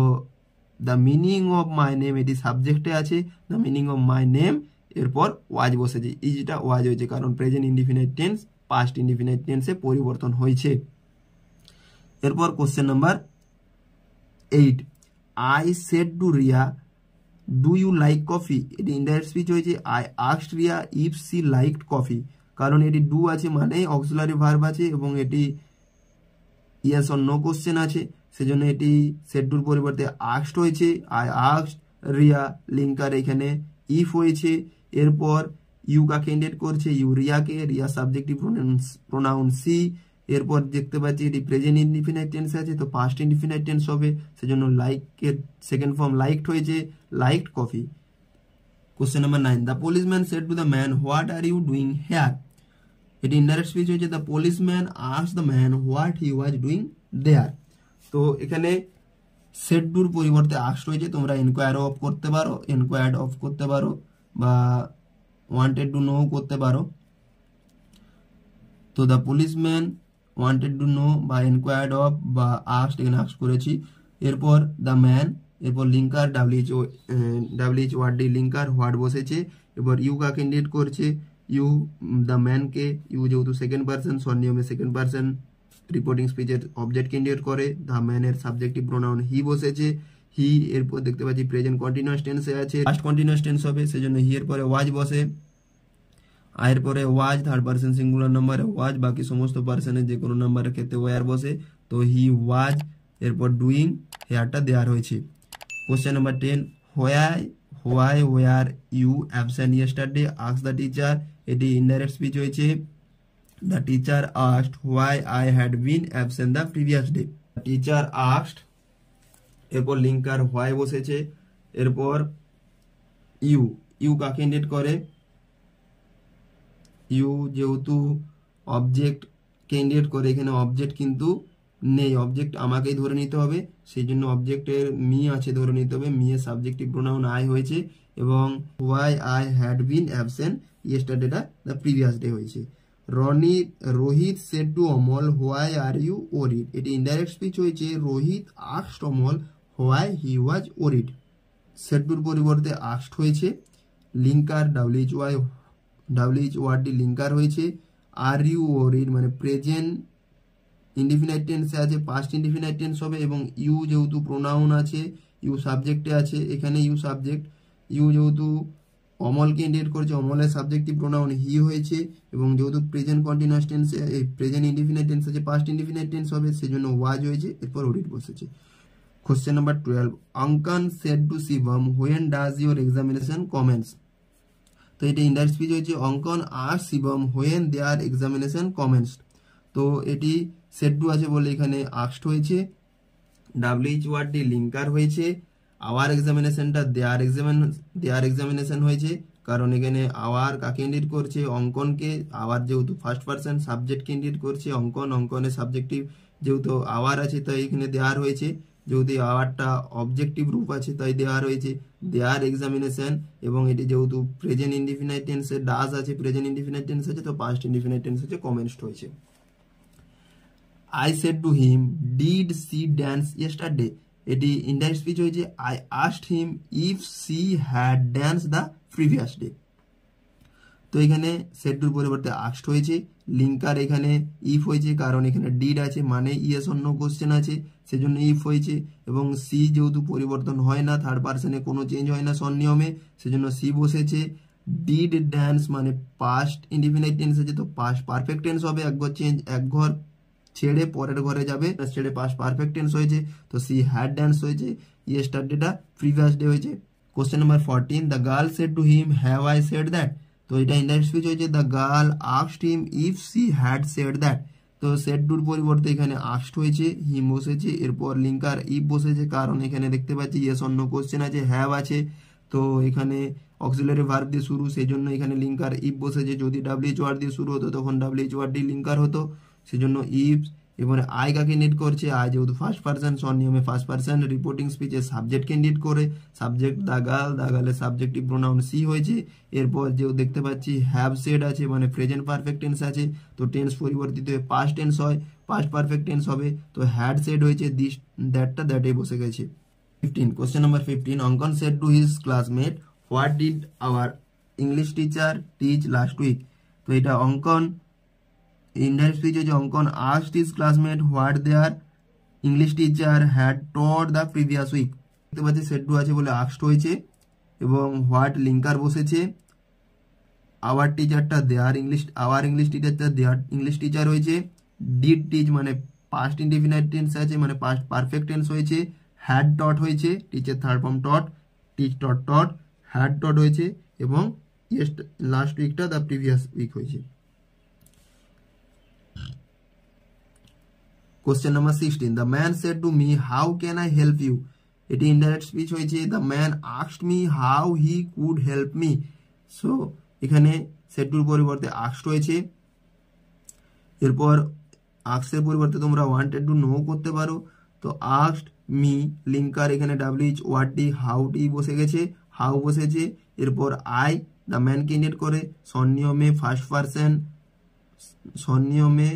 the meaning of my name এটি সাবজেক্টে আছে, the meaning of my name এরপর ওয়াজ বসেছে, ইজটা ওয়াজ হয়েছে কারণ present indefinite tense past indefinite টেন্সে পরিবর্তন হয়েছে। এরপর question number 8, I said to Riya do you like coffee. এটি ইনডাইরেক্ট স্পিচ হয়েছে, I asked Riya if she liked coffee, কারণ এটি ডু আছে মানে অক্সিলারি ভার্ব আছে এবং এটি ইয়েস অর নো কোশ্চেন আছে, সেজন্য এটি সেড টুর পরিবর্তে আস্কড হয়েছে। আই আস্কড রিয়া, লিঙ্কার এখানে ইফ হয়েছে। এরপর ইউ কাকে ইন্ডিকেট করছে, ইউ রিয়াকে, রিয়া সাবজেক্টিভ প্রোনাউন সি। এরপর দেখতে পাচ্ছি এটি প্রেজেন্ট ইনডিফিনাইট টেন্স আছে, তো পাস্ট ইনডিফিনাইট টেন্স হবে, সেজন্য লাইকের সেকেন্ড ফর্ম লাইকড হয়েছে, liked coffee. Question number 9, the policeman said to the man what are you doing here. এটি ইনডাইরেক্ট স্পিচ হয়েছে, the policeman asked the man what he was doing there. তো এখানে সেড টুর পরিবর্তে আস্কড হয়েছে, তোমরা এনকোয়ার অফ করতে পারো, এনকোয়ার্ড অফ করতে পারো বা ওয়ান্টেড টু নো করতে পারো। তো the policeman wanted to know বা এনকোয়ার্ড অফ বা আস্কড, এখানে আস্কড করেছি। এরপর দ্য ম্যান, এরপর linker WH word D linker what বসেছে। এরপর ইউ কাকে ইন্ডিকেট করছে, ইউ দ্য ম্যানকে, ইউ যেহেতু সেকেন্ড পার্সন স্বনিয়মে সেকেন্ড পার্সন রিপোর্টিং স্পিচের অবজেক্টকে ইন্ডিকেট করে। দ্য ম্যানের সাবজেক্টিভ প্রোনাউন হি বসেছে, হি। এরপর দেখতে পাচ্ছি প্রেজেন্ট কন্টিনিউয়াস টেন্সে আছে, পাস্ট কন্টিনিউয়াস টেন্স হবে, সেজন্য হি এর পরে ওয়াজ বসে, আয়ের পরে ওয়াজ, থার্ড পার্সন সিঙ্গুলার নাম্বারে ওয়াজ, বাকি সমস্ত পার্সনের যে কোনো নাম্বারের ক্ষেত্রে ওয়ার বসে। তো হি ওয়াজ, এরপর ডুইং হেয়ারটা দেওয়ার হয়েছে। Question number 10, why were you absent yesterday ask the teacher. এটি ইনডাইরেক্ট স্পিচ হয়েছে, the teacher asked why I had been absent the previous day. Teacher asked, এরপর লিঙ্কার হোয়াই বসেছে। এরপর ইউ কাকে ইন্ডিকেট করে, ইউ যেহেতু অবজেক্টকে ইন্ডিকেট করে, এখানে অবজেক্ট কিন্তু নেই, অবজেক্ট আমাকেই ধরে নিতে হবে, সেই জন্য অবজেক্টের মি আছে ধরে নিতে হবে, মি এর সাবজেক্টিভ প্রোনাউন আই হয়েছে এবং why I had been absent ইয়েস্টারডেটা দ্য প্রিভিয়াস ডে হয়েছে। Rohit said to Amal why are you worried. এটি ইনডাইরেক্ট স্পিচ হয়েছে, Rohit asked Amal why he was worried. Said টুর পরিবর্তে আস্কড হয়েছে, লিঙ্কার ডাব্লিউএইচ ওয়ার্ডটি লিঙ্কার হয়েছে। আর ইউ ওরিড মানে প্রেজেন্ট ইনডিফিনাইট টেন্সে আছে, পাস্ট ইনডিফিনাইট টেন্স হবে এবং ইউ যেহেতু প্রোনাউন আছে, ইউ সাবজেক্টে আছে, এখানে ইউ সাবজেক্ট, ইউ যেহেতু অমলকে ইন্ডিকেট করছে, অমলের সাবজেক্টিভ প্রোনাউন হি হয়েছে এবং যেহেতু প্রেজেন্ট কন্টিনিউয়াস টেন্সে প্রেজেন্ট ইনডিফিনাইট টেন্স আছে, পাস্ট ইনডিফিনাইট টেন্স হবে, সেজন্য ওয়াজ হয়েছে, এরপর ওরিড বসেছে। Question number 12, Ankan said to Shivam when does your examination commence. তো এটা ইনডাইরেক্ট স্পিচ হয়েছে, অঙ্কন আর Shivam when their examination commence. তো এটি সেড টু আছে বলে এখানে আস্কড হয়েছে, ডাব্লিউএইচ ওয়ার্ডটি লিঙ্কার হয়েছে, আওয়ার এক্সামিনেশনটা দেয়ার এক্সামিনেশন হয়েছে, কারণ এখানে আওয়ার কাকে ইন্ডিকেট করছে, অঙ্কনকে, আওয়ার যেহেতু ফার্স্ট পার্সন সাবজেক্টকে ইন্ডিকেট করছে, অঙ্কনের সাবজেক্টিভ যেহেতু আওয়ার আছে তাই এখানে দেওয়ার হয়েছে, যেহেতু আওয়ারটা অবজেক্টিভ রূপ আছে তাই দেওয়ার হয়েছে দেয়ার এক্সামিনেশন। এবং এটি যেহেতু প্রেজেন্ট ইনডিফিনাইট টেন্সে ডাজ আছে, প্রেজেন্ট ইনডিফিনাইট টেন্স আছে, তো পাস্ট ইনডিফিনাইট টেন্স আছে, কমেন্সড হয়েছে। I said to him, did she dance yesterday? এটি ইনডাইরেক্ট স্পিচ হয়েছে, I asked him if she had danced the previous day. তো এখানে সেড টুর পরিবর্তে আস্কড হয়েছে, লিঙ্কার এখানে ইফ হয়েছে কারণ এখানে ডিড আছে মানে ইয়েস অর নো কোশ্চেন আছে, সেজন্য ইফ হয়েছে এবং সি যেহেতু পরিবর্তন হয় না, থার্ড পার্সনে কোনো চেঞ্জ হয় না স্বনিয়মে, সেজন্য সি বসেছে। ডিড ড্যান্স মানে পাস্ট ইনডিফিনাইট টেন্স আছে, তো পাস্ট পারফেক্ট টেন্স হবে, এক ঘর ছেড়ে পরের ঘরে যাবে, ছেড়ে পাস্ট পারফেক্ট টেন্স হয়েছে, তো সি হ্যাড ড্যান্স হয়েছে, ইয়েস্টারডেটা প্রিভিয়াস ডে হয়েছে। Question number 14, the girl said to him have I said that. তো এটা ইনডাইরেক্ট স্পিচ হয়েছে, the girl asked him if she had said that. তো সেড টুর পরিবর্তে এখানে আস্কড হয়েছে, হিম বসেছে, এরপর লিঙ্কার ইফ বসেছে, কারণ এখানে দেখতে পাচ্ছি ইয়েস অর নো কোশ্চেন আছে, হ্যাভ আছে, তো এখানে অক্সিলারি ভার্ব দিয়ে শুরু, সেই জন্য এখানে লিঙ্কার ইফ বসেছে। যদি ডাব্লিউএইচ ওয়ার্ড দিয়ে শুরু হতো তখন ডাব্লিউএইচ ওয়ার্ড দিয়ে লিঙ্কার হতো, সেজন্য ইফ। এবারে আই কাকে নিড করছে, আই যেহেতু ফার্স্ট পার্সন, স্বনিয়মে ফার্স্ট পার্সন, রিপোর্টিং স্পিচে সাবজেক্টকে নিড করে, সাবজেক্ট দ্য গার্ল, দ্য গার্লের সাবজেক্টিভ প্রোনাউন সি হয়েছে। এরপর যেহেতু দেখতে পাচ্ছি হ্যাভ সেড আছে, মানে প্রেজেন্ট পারফেক্ট টেন্স আছে, তো টেন্স পরিবর্তিত হয়ে পাস্ট টেন্স হয়, পাস্ট পারফেক্ট টেন্স হবে, তো হ্যাড সেড হয়েছে, দিস দ্যাটটা দ্যাটে বসে গেছে। 15, question number 15, Ankan said to his classmate what did our English teacher teach last week. তো এটা অঙ্কন ইনডাইরেক্ট স্পিচ হচ্ছে, Ankan asked his classmate what their English teacher had taught the previous week. দেখতে পাচ্ছি সেড টু আছে বলে আস্কড হয়েছে, এবং হোয়াট লিঙ্কার বসেছে, our টিচারটা their English, our English টিচারটা দেয়ার ইংলিশ টিচার হয়েছে, ডিড টিচ মানে পাস্ট ইনডিফিনাইট টেন্স আছে, মানে পাস্ট পারফেক্ট টেন্স হয়েছে, হ্যাড টট হয়েছে, টিচের third form taught, teach taught taught, had taught হয়েছে, এবং লাস্ট উইকটা দ্য প্রিভিয়াস উইক হয়েছে। Question number 16, the man said to me how can I help you. এটি ইনডাইরেক্ট স্পিচ হয়েছে, the man asked me how he could help me. So এখানে সেড টুর পরিবর্তে আস্কড হয়েছে, এরপর আস্কের পরিবর্তে তোমরা ওয়ান্টেড টু নো করতে পারো, তো আস্কড মি লিঙ্কার এখানে ডাব্লিউএইচ ওয়ার্ডটি হাউটি বসে গেছে, হাউ বসেছে, এরপর আই দ্য ম্যানকে ইন্ডিকেট করে, স্বনিয়মে ফার্স্ট পারসন, স্বনিয়মে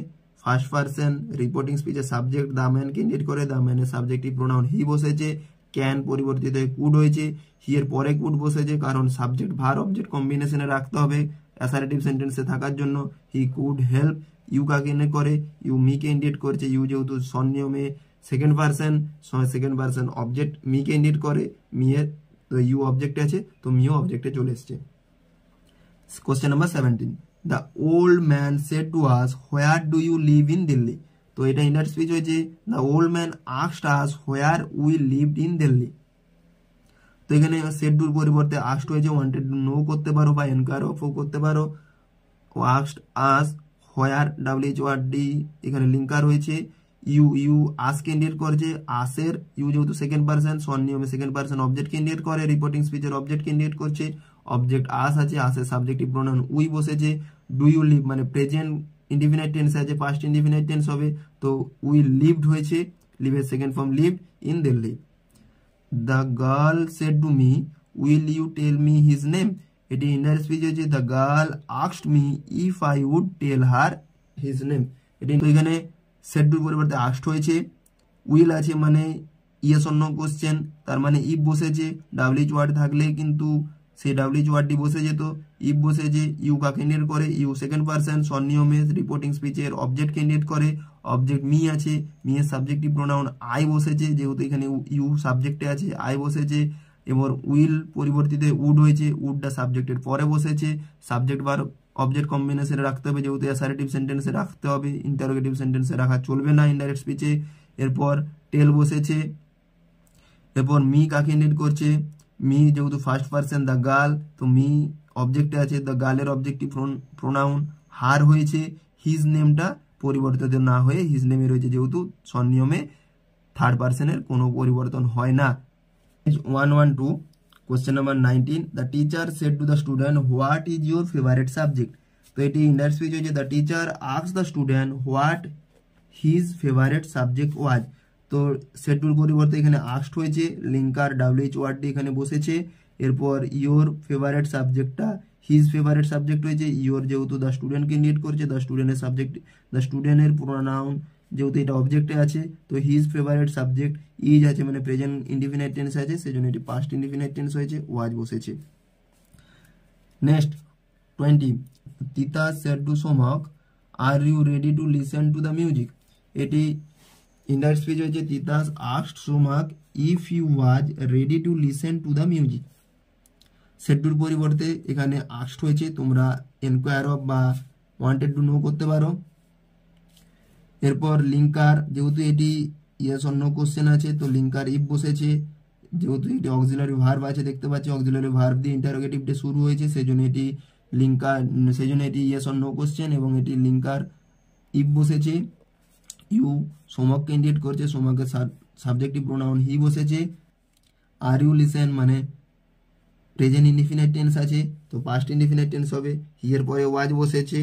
ফার্স্ট পারসন, রিপোর্টিং স্পিচে সাবজেক্ট দ্য ম্যানকে ইন্ডিকেট করে, দ্য ম্যানের সাবজেক্টিভ প্রোনাউন হি বসেছে, ক্যান পরিবর্তিত হয়ে কুড হয়েছে, হি এর পরে কুড বসেছে, কারণ সাবজেক্ট ভার অবজেক্ট কম্বিনেশনে রাখতে হবে অ্যাসারেটিভ সেন্টেন্সে থাকার জন্য। হি কুড হেল্প, ইউ কাকে ইন্ডিকেট করে, ইউ মিকে ইন্ডিকেট করছে, ইউ যেহেতু স্বনিয়মে সেকেন্ড পারসন অবজেক্ট মিকে ইন্ডিকেট করে, মিয়ের তো ইউ অবজেক্টে আছে, তো মিও অবজেক্টে চলে এসছে। Question number 17, the old man said to us where do you live in Delhi. তো এটা ইনডাইরেক্ট স্পিচ হয়েছে, the old man asked us where we lived in Delhi. তো এখানে সেড টুর পরিবর্তে আস্কড হয়েছে, ওয়ান্টেড টু নো করতে পারো বা এনকোয়ার অফ করতে পারো, asked us where WH word the এখানে লিঙ্কার হয়েছে, ইউ আসকে ইন্ডিকেট করছে, আসের ইউ যেহেতু সেকেন্ড পারসন, স্বনিয়মে সেকেন্ড পারসন অবজেক্টকে ইন্ডিকেট করে, রিপোর্টিং স্পিচের অবজেক্টকে ইন্ডিকেট করছে, অবজেক্ট আস আছে, আসের সাবজেক্টিভ প্রোনাউন উই বসেছে, ডু ইউ লিভ মানে প্রেজেন্ট ইনডিফিনাইট টেন্স আছে, পাস্ট ইনডিফিনাইট টেন্স হবে, তো উই লিভড হয়েছে, লিভের second form lived in Delhi. The girl said to me will you tell me his name. এটি ইনডাইরেক্ট স্পিচ হয়েছে, the girl asked me if I would tell her his name. এটি এখানে সেড টুর পরিবর্তে আস্কড হয়েছে, উইল আছে মানে ইয়েস অর নো কোশ্চেন, তার মানে ইফ বসেছে, ডাব্লিউএইচ ওয়ার্ড থাকলে কিন্তু সেই ডাব্লিউএইচ ওয়ার্ডটি বসে যেত, ইফ বসেছে, ইউ কাকে ইন্ডিকেট করে, ইউ সেকেন্ড পারসন, স্বনিয়মে রিপোর্টিং স্পিচের অবজেক্টকে ইন্ডিকেট করে, অবজেক্ট মি আছে, মি এর সাবজেক্টিভ প্রোনাউন আই বসেছে, যেহেতু এখানে ইউ সাবজেক্টে আছে, আই বসেছে, এবার উইল পরিবর্তিত উড হয়েছে, উডটা সাবজেক্টের পরে বসেছে, সাবজেক্ট বার অবজেক্ট কম্বিনেশনে রাখতে হবে, যেহেতু অ্যাসারেটিভ সেন্টেন্সে রাখতে হবে, ইন্টারোগেটিভ সেন্টেন্সে রাখা চলবে না ইনডাইরেক্ট স্পিচে। এরপর টেল বসেছে, এরপর মি কাকে ইন্ডিকেট করছে, মি যেহেতু ফার্স্ট পারসন দ্য গার্ল, তো মি অবজেক্টে আছে, দ্য গার্লের অবজেক্টিভ প্রোনাউন হার হয়েছে, হিজ নেমটা পরিবর্তিত না হয়ে হিজ নেমে রয়েছে, যেহেতু স্বনিয়মে থার্ড পারসনের কোনো পরিবর্তন হয় না। 112, question number 19, the teacher said to the student what is your favourite subject. তো এটি ইনডাইরেক্ট স্পিচ হয়েছে, the teacher asked the student what his favourite subject was. তো সেড টুর পরিবর্তে এখানে আস্কড হয়েছে, লিঙ্কার ডাব্লিউএইচ ওয়ার্ডটি এখানে বসেছে, এরপর ইওর ফেভারিট সাবজেক্টটা হিজ ফেভারিট সাবজেক্ট হয়েছে, ইওর যেহেতু দ্য স্টুডেন্টকে ইন্ডিকেট করছে, দ্য স্টুডেন্টের সাবজেক্ট, দ্য স্টুডেন্টের প্রোনাউন যেহেতু এটা অবজেক্টে আছে, তো হিজ ফেভারিট সাবজেক্ট ইজ আছে মানে প্রেজেন্ট ইনডিফিনাইট টেন্স আছে, সেজন্য এটি পাস্ট ইনডিফিনাইট টেন্স হয়েছে, ওয়াজ বসেছে। Next 20, Titas said to Somak are you ready to listen to the music. এটি ইনডাইরেক্ট স্পিচ হয়েছে, Titas asked Somak if you was ready to listen to the music. Said টুর পরিবর্তে এখানে আস্কড হয়েছে, তোমরা এনকোয়ার অফ বা ওয়ান্টেড টু নো করতে পারো। এরপর লিঙ্কার, যেহেতু এটি ইয়েস অর নো কোশ্চেন আছে তো লিঙ্কার ইফ বসেছে, যেহেতু এটি অক্সিলারি ভার্ব আছে দেখতে পাচ্ছি অক্সিলারি ভার্ব দিয়ে ইন্টারোগেটিভটা শুরু হয়েছে সেজন্য এটি লিঙ্কার, সেজন্য এটি ইয়েস অর নো কোশ্চেন এবং এটি লিঙ্কার ইফ বসেছে। ইউ সোমককে ইন্ডিকেট করছে, সোমকের সাবজেক্টিভ প্রোনাউন হি বসেছে। আর ইউ লিসেন মানে প্রেজেন্ট ইনডিফিনিট টেন্স আছে তো পাস্ট ইনডিফিনিট টেন্স হবে। হি এর পরে ওয়াজ বসেছে,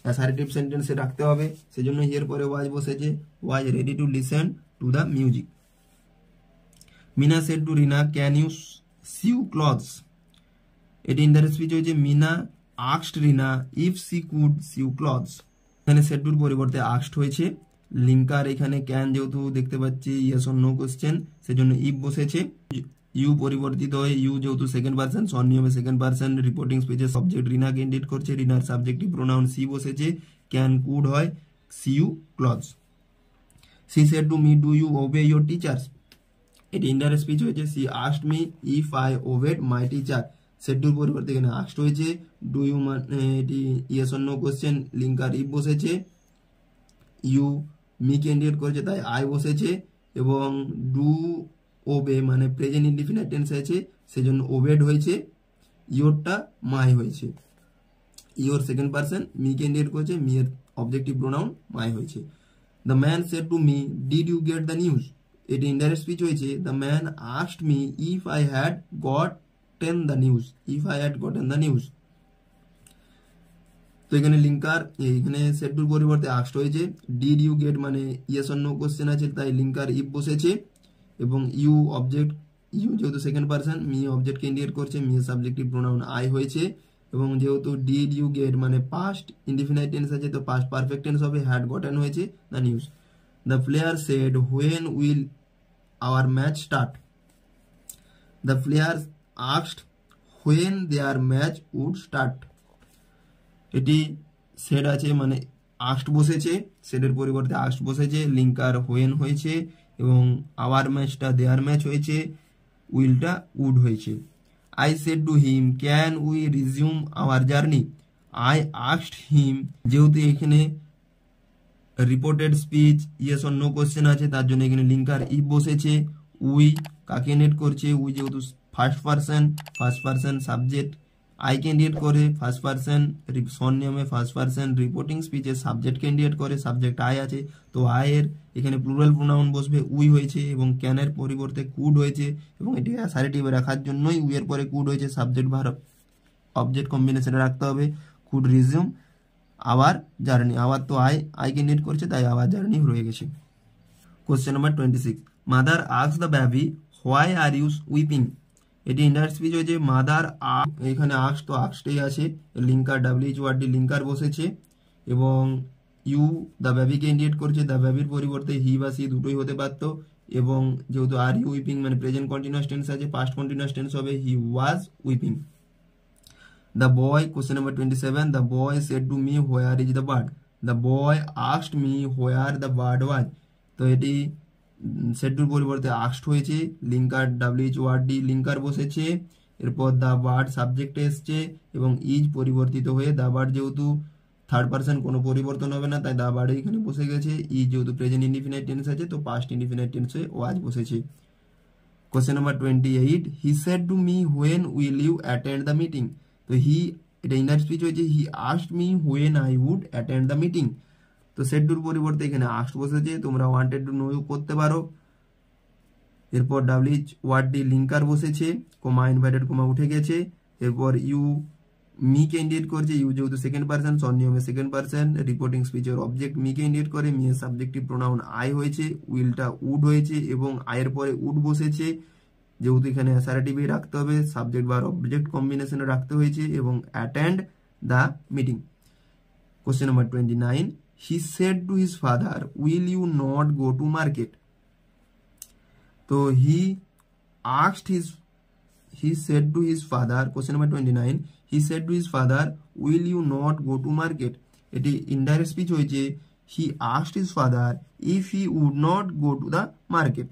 অ্যাসার্টিভ সেন্টেন্সে রাখতে হবে সেজন্য হি এর পরে ওয়াজ বসেছে। Was ready to listen to the music. Mina said to Rina can you sew clothes, এটি ইন্টারেস্ট স্পিচ হয়েছে। Mina asked Rina if she could sew clothes, এখানে সেড টুর পরিবর্তে আস্কড হয়েছে। লিঙ্কার এখানে ক্যান যেহেতু দেখতে পাচ্ছি ইয়েস অর নো কোশ্চেন সেজন্য ইফ বসেছে। ইউ পরিবর্তিত হয়ে ইউ যেহেতু সেকেন্ড পারসন স্বনিয়মে সেকেন্ড পারসন রিপোর্টিং স্পিচের সাবজেক্ট রিনাকে ইন্ডিকেট করছে, রিনার সাবজেক্টিভ প্রোনাউন সি বসেছে। ক্যান কুড হয় sew clothes. She said to me do you obey your teachers, এটি ইন্টারেস্ট স্পিচ হয়েছে। She asked me if I obeyed my teacher, said টুর পরিবর্তে এখানে আস্কড হয়েছে। ডু ইউ মানে এটি yes or no question, linker if বসেছে। ইউ মিকে ইন্ডিকেট করেছে তাই আই বসেছে এবং ডু ওবে মানে প্রেজেন্ট ইনডিফিনিট টেন্স আছে সেজন্য ওবেড হয়েছে। ইয়োরটা মাই হয়েছে। ইয়োর সেকেন্ড পারসন, মিকে ইন্ডিকেট করেছে, মি এর অবজেক্টিভ প্রোনাউন মাই হয়েছে। The man said to me did you get the news, এটি ইনডাইরেক্ট স্পিচ হয়েছে। The man asked me if I had gotten the news, if I had gotten the news. তো এখানে লিঙ্কার, এখানে সেড টুর পরিবর্তে আস্কড হয়েছে। ডিড ইউ গেট মানে ইয়েস অর নো কোশ্চেন আছে তাই লিঙ্কার ইফ বসেছে এবং ইউ অবজেক্ট, ইউ যেহেতু সেকেন্ড পারসন মি অবজেক্টকে ইন্ডিকেট করছে, মি এর সাবজেক্টিভ প্রোনাউন আই হয়েছে এবং যেহেতু ডিড ইউ গেট মানে পাস্ট ইনডিফিনিট টেন্স আছে তো পাস্ট পারফেক্ট টেন্স হবে, হ্যাড গটেন হয়েছে the news. The player said when will our match start, the player asked when their match would start, এটি সেড আছে মানে আস্কড বসেছে, সেডের পরিবর্তে আস্কড বসেছে, লিঙ্কার হোয়েন হয়েছে এবং আওয়ার ম্যাচটা দেয়ার ম্যাচ হয়েছে, উইলটা উড হয়েছে। I said to him can we resume our journey, I asked him, যেহেতু এখানে reported speech yes or no question আছে তার জন্য এখানে লিঙ্কার ইফ বসেছে। উই কাকে নেট করছে, উই যেহেতু ফার্স্ট পারসন সাবজেক্ট আইকে ইন্ডিকেট করে, ফার্স্ট পারসন স্বনিয়মে ফার্স্ট পারসন রিপোর্টিং স্পিচে সাবজেক্টকে ইন্ডিকেট করে, সাবজেক্ট আই আছে তো আই এর এখানে প্লুরাল প্রোনাউন বসবে উই হয়েছে এবং ক্যানের পরিবর্তে কুড হয়েছে এবং এটি অ্যাসার্টিভে রাখার জন্যই উই এর পরে কুড হয়েছে। সাবজেক্ট ভার্ব অবজেক্ট কম্বিনেশনে রাখতে হবে। Could resume our journey, our তো আইকে ইন্ডিকেট করছে তাই আওয়ার জার্নি রয়ে গেছে। Question number 26, mother asked the baby why are you weeping, এটি ইনডাইরেক্ট স্পিচ হয়েছে। মাদার এখানে আস্ক তো আস্কডেই আছে, লিঙ্কার ডাব্লিউএইচ ওয়ার্ডটি লিঙ্কার বসেছে এবং ইউ দ্য বেবিকে ইন্ডিকেট করছে, দ্য বেবির পরিবর্তে হি বা সি দুটোই হতে পারতো এবং যেহেতু আর ইউ উইপিং মানে প্রেজেন্ট কন্টিনিউয়াস টেন্স আছে পাস্ট কন্টিনিউয়াস টেন্স হবে he was weeping. The boy, question number 27, the boy said to me where is the bird, the boy asked me where the bird was, তো এটি সেড টুর পরিবর্তে আস্কড হয়েছে, লিঙ্কার ডাব্লিউএইচ ওয়ার্ডটি লিঙ্কার বসেছে, এরপর দ্য বার্ড সাবজেক্টে এসছে এবং ইজ পরিবর্তিত হয়ে দ্য বার্ড যেহেতু থার্ড পারসন কোনো পরিবর্তন হবে না তাই দ্য বার্ডে এখানে বসে গেছে। ইজ যেহেতু প্রেজেন্ট ইনডিফিনিট টেন্স আছে তো পাস্ট ইনডিফিনিট টেন্সে ওয়াজ বসেছে। Question number 28, he said to me when will you attend the meeting, তো হি এটা ইনডাইরেক্ট স্পিচ হয়েছে। He asked me when I would attend the meeting, তো সেড টুর পরিবর্তে এখানে আস্কড বসেছে, তোমরা ওয়ান্টেড টু নো করতে পারো। এরপর ডাব্লিউএইচ ওয়ার্ডটি লিঙ্কার বসেছে, কোমা ইনভার্টেড কোমা উঠে গেছে, এরপর ইউ মিকে ইন্ডিকেট করছে, ইউ যেহেতু সেকেন্ড পারসন স্বনিয়মে সেকেন্ড পারসন রিপোর্টিং স্পিচের অবজেক্ট মিকে ইন্ডিকেট করে, মি এর সাবজেক্টিভ প্রোনাউন আই হয়েছে, উইলটা উড হয়েছে এবং আয়ের পরে উড বসেছে, যেহেতু এখানে অ্যাসার্টিভে রাখতে হবে সাবজেক্ট বা অবজেক্ট কম্বিনেশনে রাখতে হয়েছে এবং attend the meeting. Question number 29, he said to his father will you not go to market, তো he said to his father, question number 29, he said to his father will you not go to market, এটি ইনডাইরেক্ট স্পিচ হয়েছে। he asked his father if he would not go to the market,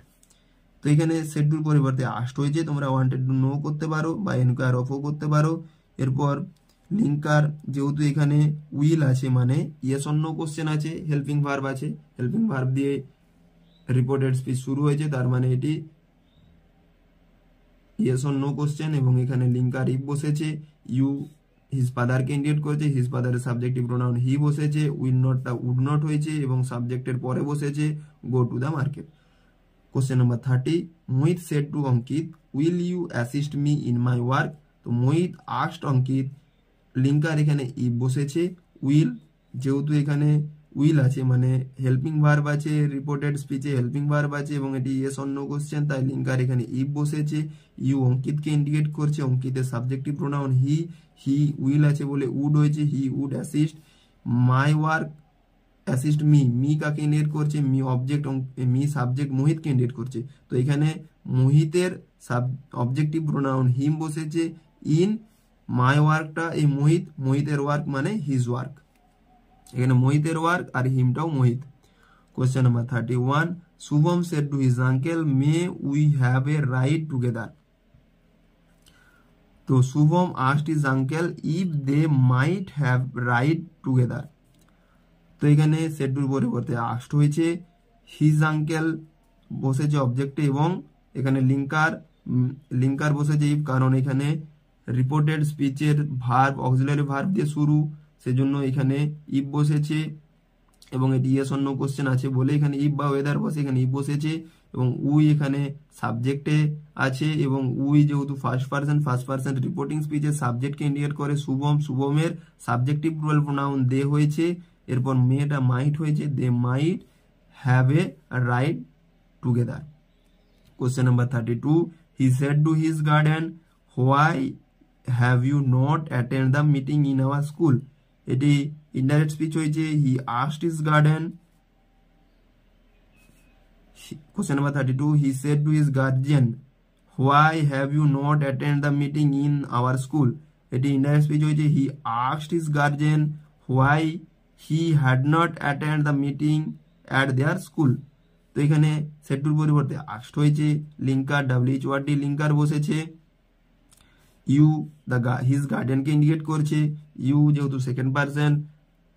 তো এখানে সেড টুর পরিবর্তে আস্কড হয়েছে, তোমরা ওয়ান্টেড টু নো করতে পারো বা এনকোয়ার অফও করতে পারো। এরপর লিঙ্কার যেহেতু এখানে উইল আছে মানে ইয়েস অর নো কোশ্চেন আছে, হেল্পিং ভার্ব আছে, হেল্পিং ভার্ব দিয়ে রিপোর্টেড স্পিচ শুরু হয়েছে, তার মানে এটি ইয়েস অর নো কোশ্চেন। এবং এখানে লিঙ্কার ইফ বসেছে, ইউ হিজ ফাদারকে ইন্ডিকেট করেছে, হিজ ফাদারের সাবজেক্টিভ প্রোনাউন হি বসেছে, উইল নটটা উড নট হয়েছে এবং সাবজেক্টের পরে বসেছে go to the market. Question number 30, Mohit said to Ankit, will you assist me in my work. তো মোহিত আস্কড অঙ্কিত, লিঙ্কার এখানে ইফ বসেছে, উইল যেহেতু এখানে উইল আছে মানে হেল্পিং ভার্ব আছে, রিপোর্টেড স্পিচে হেল্পিং ভার্ব আছে এবং এটি ইয়েস অর নো কোশ্চেন, তাই লিঙ্কার এখানে ইফ বসেছে। ইউ অঙ্কিতকে ইন্ডিকেট করছে, অঙ্কিতের subjective pronoun he, he will আছে বলে উড হয়েছে, he would assist. My work assist me, me কাকে ইন্ডিকেট করছে, মি অবজেক্ট, মি সাবজেক্ট মোহিতকে ইন্ডিকেট করছে। তো এখানে মোহিতের অবজেক্টিভ প্রোনাউন হিম বসেছে, ইন মাই ওয়ার্কটা এই মোহিতের ওয়ার্ক মানে হিজ ওয়ার্ক, এখানে মোহিতের ওয়ার্ক আর হিমটাও Mohit. Question number 31, Shubham said to his uncle may we have a ride together. তো Shubham asked his uncle if they might have ride together. তো এখানে সেড টুর পরিবর্তে আস্কড হয়েছে, হিজ আঙ্কেল বসেছে অবজেক্টে এবং এখানে লিঙ্কার বসেছে ইফ, কারণ এখানে রিপোর্টেড স্পিচের ভার্ব অক্সিলারি ভার্ব দিয়ে শুরু, সেজন্য এখানে ইফ বসেছে এবং এটি ইয়েস অর নো কোশ্চেন আছে বলে এখানে ইফ বা ওয়েদার বসে এখানে ইফ বসেছে এবং উই এখানে সাবজেক্টে আছে এবং উই যেহেতু ফার্স্ট পারসন রিপোর্টিং স্পিচের সাবজেক্টকে ইন্ডিকেট করে, শুভমের সাবজেক্টিভ প্লুরাল প্রোনাউন দে হয়েছে, এরপর মেটা মাইট হয়েছে, they might have a ride together. Question number 32, he said to his guardian why have you not attend the meeting in our school. এটি ইনডাইরেক্ট স্পিচ হয়েছে, he asked his guardian. Question number 32, he said to his guardian why have you not attend the meeting in our school. এটি ইনডাইরেক্ট স্পিচ হয়েছে, he asked his guardian why he had not attend the meeting at their school. তো এখানে সেড টুর পরিবর্তে আস্কড হয়েছে, লিঙ্কার WHWD লিঙ্কার বসেছে, ইউ হিজ গার্ডিয়ানকে ইন্ডিকেট করছে, ইউ যেহেতু সেকেন্ড পারসন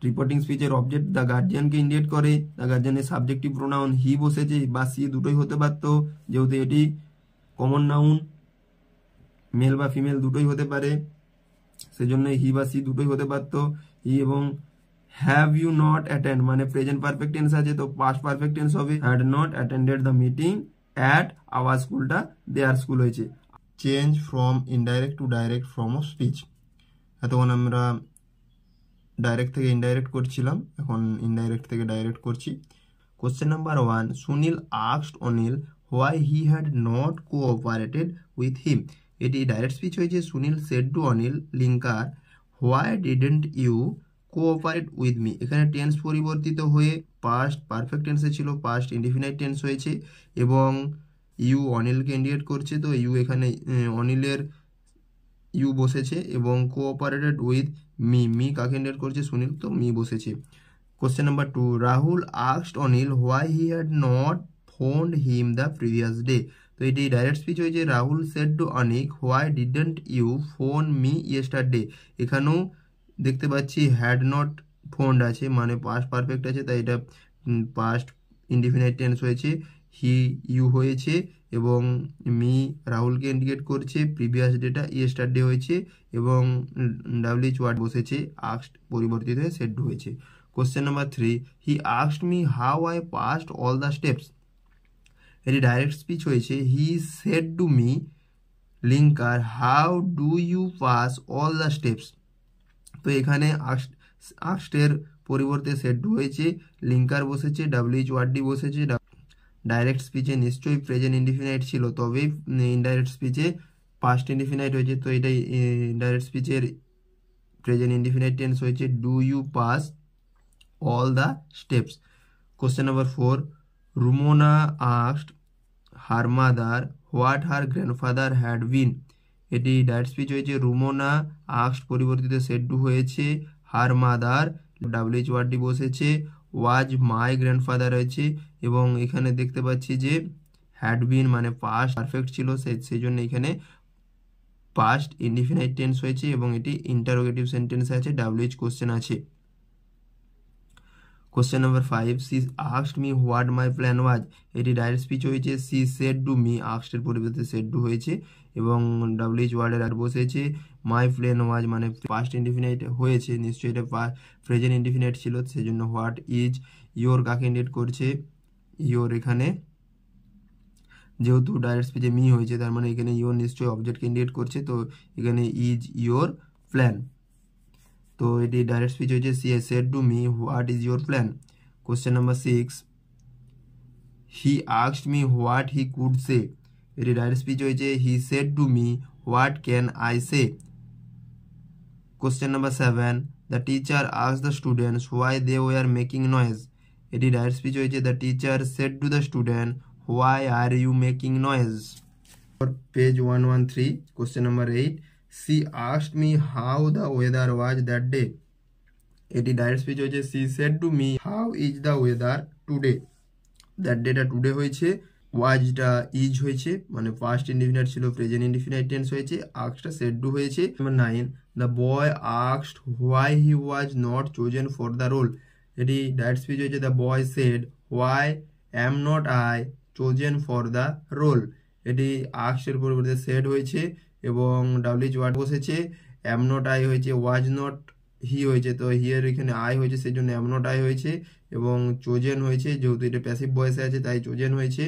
রিপোর্টিং স্পিচের অবজেক্ট দ্য গার্জিয়ানকে ইন্ডিকেট করে, দ্য গার্জিয়ানের সাবজেক্টিভ প্রোনাউন হি বসেছে বা সি দুটোই হতে পারতো, যেহেতু এটি কমন নাউন মেল বা ফিমেল দুটোই হতে পারে সেজন্য হি বা সি দুটোই হতে পারতো। হি এবং হ্যাভ ইউ নট অ্যাটেন্ড মানে প্রেজেন্ট পারফেক্ট টেন্স আছে, তো পাস্ট পারফেক্ট টেন্স হবে, had not attended the meeting at our স্কুলটা দেয়ার স্কুল হয়েছে। Change from indirect to direct form of speech. এতক্ষণ আমরা ডাইরেক্ট থেকে ইনডাইরেক্ট করছিলাম, এখন ইনডাইরেক্ট থেকে ডাইরেক্ট করছি। Question number 1, Sunil asked Anil why he had not cooperated with him. এটি ডাইরেক্ট স্পিচ হয়েছে, Sunil said to Anil, linker why didn't you cooperate with me. এখানে টেন্স পরিবর্তিত হয়ে পাস্ট পারফেক্ট টেন্সে ছিল, পাস্ট ইনডিফিনাইট টেন্স হয়েছে এবং ইউ অনিলকে ইন্ডিকেট করছে, তো ইউ এখানে অনিলের ইউ বসেছে এবং কোঅপারেটেড উইথ মি, মি কাকে ইন্ডিকেট করছে, সুনীল, তো মি বসেছে। Question number 2, Rahul asked Anil why he had not phoned him the previous day. তো এটি ডাইরেক্ট স্পিচ হয়েছে, Rahul said to Anil why didn't you phone me yesterday. এখানেও দেখতে পাচ্ছি হ্যাড নট ফোনড আছে মানে পাস্ট পারফেক্ট আছে, তাই এটা পাস্ট ইনডিফিনাইট টেন্স হয়েছে, হি ইউ হয়েছে এবং মি রাহুলকে ইন্ডিকেট করছে, প্রিভিয়াস ডেটা ইয়েস্টারডে হয়েছে এবং WH বসেছে, আস্কড পরিবর্তিত হয়ে সেড হয়েছে। Question number 3, he asked me how I passed all the steps. এটি ডাইরেক্ট স্পিচ হয়েছে, he said to me, linker how do you pass all the steps. তো এখানে আস্কডের পরিবর্তে সেড হয়েছে, লিঙ্কার বসেছে, WHWD বসেছে। ডাইরেক্ট স্পিচে নিশ্চয়ই প্রেজেন্ট ইনডিফিনাইট ছিল, তবে ইনডাইরেক্ট স্পিচে পাস্ট ইনডিফিনাইট হয়েছে, তো এটাই ইনডাইরেক্ট স্পিচের প্রেজেন্ট ইনডিফিনাইট টেন্স হয়েছে, do you pass all the steps. Question number 4, Rumona asked her mother what her grandfather had been. এটি ডাইরেক্ট স্পিচ হয়েছে, রুমোনা আস্কড পরিবর্তিত সেড টু হয়েছে, হার মাদার WHWD বসেছে, ওয়াজ মাই গ্র্যান্ডফাদার হয়েছে এবং এখানে দেখতে পাচ্ছি যে হ্যাড বিন মানে পাস্ট পারফেক্ট ছিল, সেই জন্য এখানে পাস্ট ইনডিফিনাইট টেন্স হয়েছে এবং এটি ইন্টারোগেটিভ সেন্টেন্স আছে, WH কোশ্চেন আছে। Question number 5, she asked me what my plan was, এটি ডাইরেক্ট স্পিচ হয়েছে। she said to me, asked এর পরিবর্তে said to হয়েছে এবং WH ওয়ার্ডের আর বসেছে। my plan was মানে পাস্ট ইনডিফিনাইট হয়েছে, নিশ্চয়ই এটা প্রেজেন্ট ইনডিফিনাইট ছিল, সেজন্য হোয়াট ইজ। ইয়োর কাকে ইন্ডিকেট করছে, ইয়োর এখানে যেহেতু ডাইরেক্ট স্পিচে মি হয়েছে তার মানে এখানে ইয়োর নিশ্চয়ই অবজেক্টকে ইন্ডিকেট করছে, তো এখানে ইজ ইয়োর প্ল্যান। তো এটি ডাইরেক্ট স্পিচ হয়েছে, she said to me what is your plan. Question number 6, he asked me what he could say, এটি ডাইরেক্ট স্পিচ হয়েছে, he said to me what can I say. Question number 7, the teacher asked the students why they were making noise, এটি ডাইরেক্ট স্পিচ হয়েছে, the teacher said to the student why are you making noise. Page 113, question number 8, she asked me how the weather was that day, এটি ডাইরেক্ট স্পিচ হয়েছে, she said to me how is the weather today, that dayটা টুডে হয়েছে, ওয়াজটা ইজ হয়েছে মানে পাস্ট ইনডিফিনাইট ছিল, প্রেজেন্ট ইনডিফিনাইট টেন্স হয়েছে, আস্কডটা সেড টু হয়েছে। Number 9, the boy asked why he was not chosen for the role, এটি ডাইরেক্ট স্পিচ হয়েছে, the boy said why am not I chosen for the role, এটি আস্কের পরিবর্তে সেড হয়েছে এবং WH ওয়ার্ড বসেছে, অ্যাম নট আই হয়েছে, ওয়াজ নট হি হয়েছে, তো হিয়ার এখানে আই হয়েছে সেই জন্য অ্যাম নট আই হয়েছে এবং চোজেন হয়েছে, যেহেতু এটা প্যাসিভ ভয়েসে আছে তাই চোজেন হয়েছে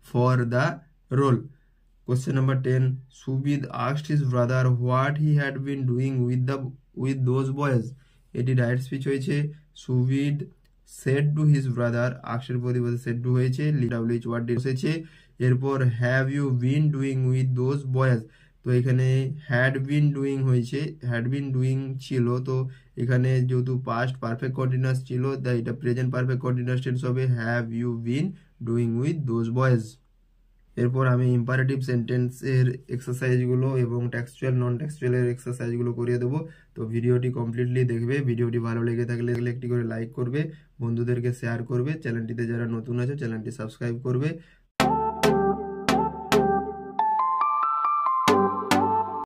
for the role. Question number 10, Subid asked his brother what he had been doing with those boys, এটি ডাইরেক্ট স্পিচ হয়েছে, Subid said to his brother, আস্কের পরিবর্তে সেড টু হয়েছে, WH ওয়ার্ডটি বসেছে। এরপর have you been doing with those boys, তো এখানে হ্যাড বিন ডুইং হয়েছে, হ্যাড বিন ডুইং ছিল, তো এখানে যেহেতু পাস্ট পারফেক্ট কন্টিনিউয়াস ছিল তাই এটা প্রেজেন্ট পারফেক্ট কন্টিনিউয়াস টেন্স হবে, have you been doing with those boys. এরপর আমি ইম্পারেটিভ সেন্টেন্সের এক্সারসাইজগুলো এবং টেক্সচুয়াল নন টেক্সচুয়ালের এক্সারসাইজগুলো করিয়ে দেবো, তো ভিডিওটি কমপ্লিটলি দেখবে। ভিডিওটি ভালো লেগে থাকলে একটি করে লাইক করবে, বন্ধুদেরকে শেয়ার করবে, চ্যানেলটিতে যারা নতুন আছে চ্যানেলটি সাবস্ক্রাইব করবে।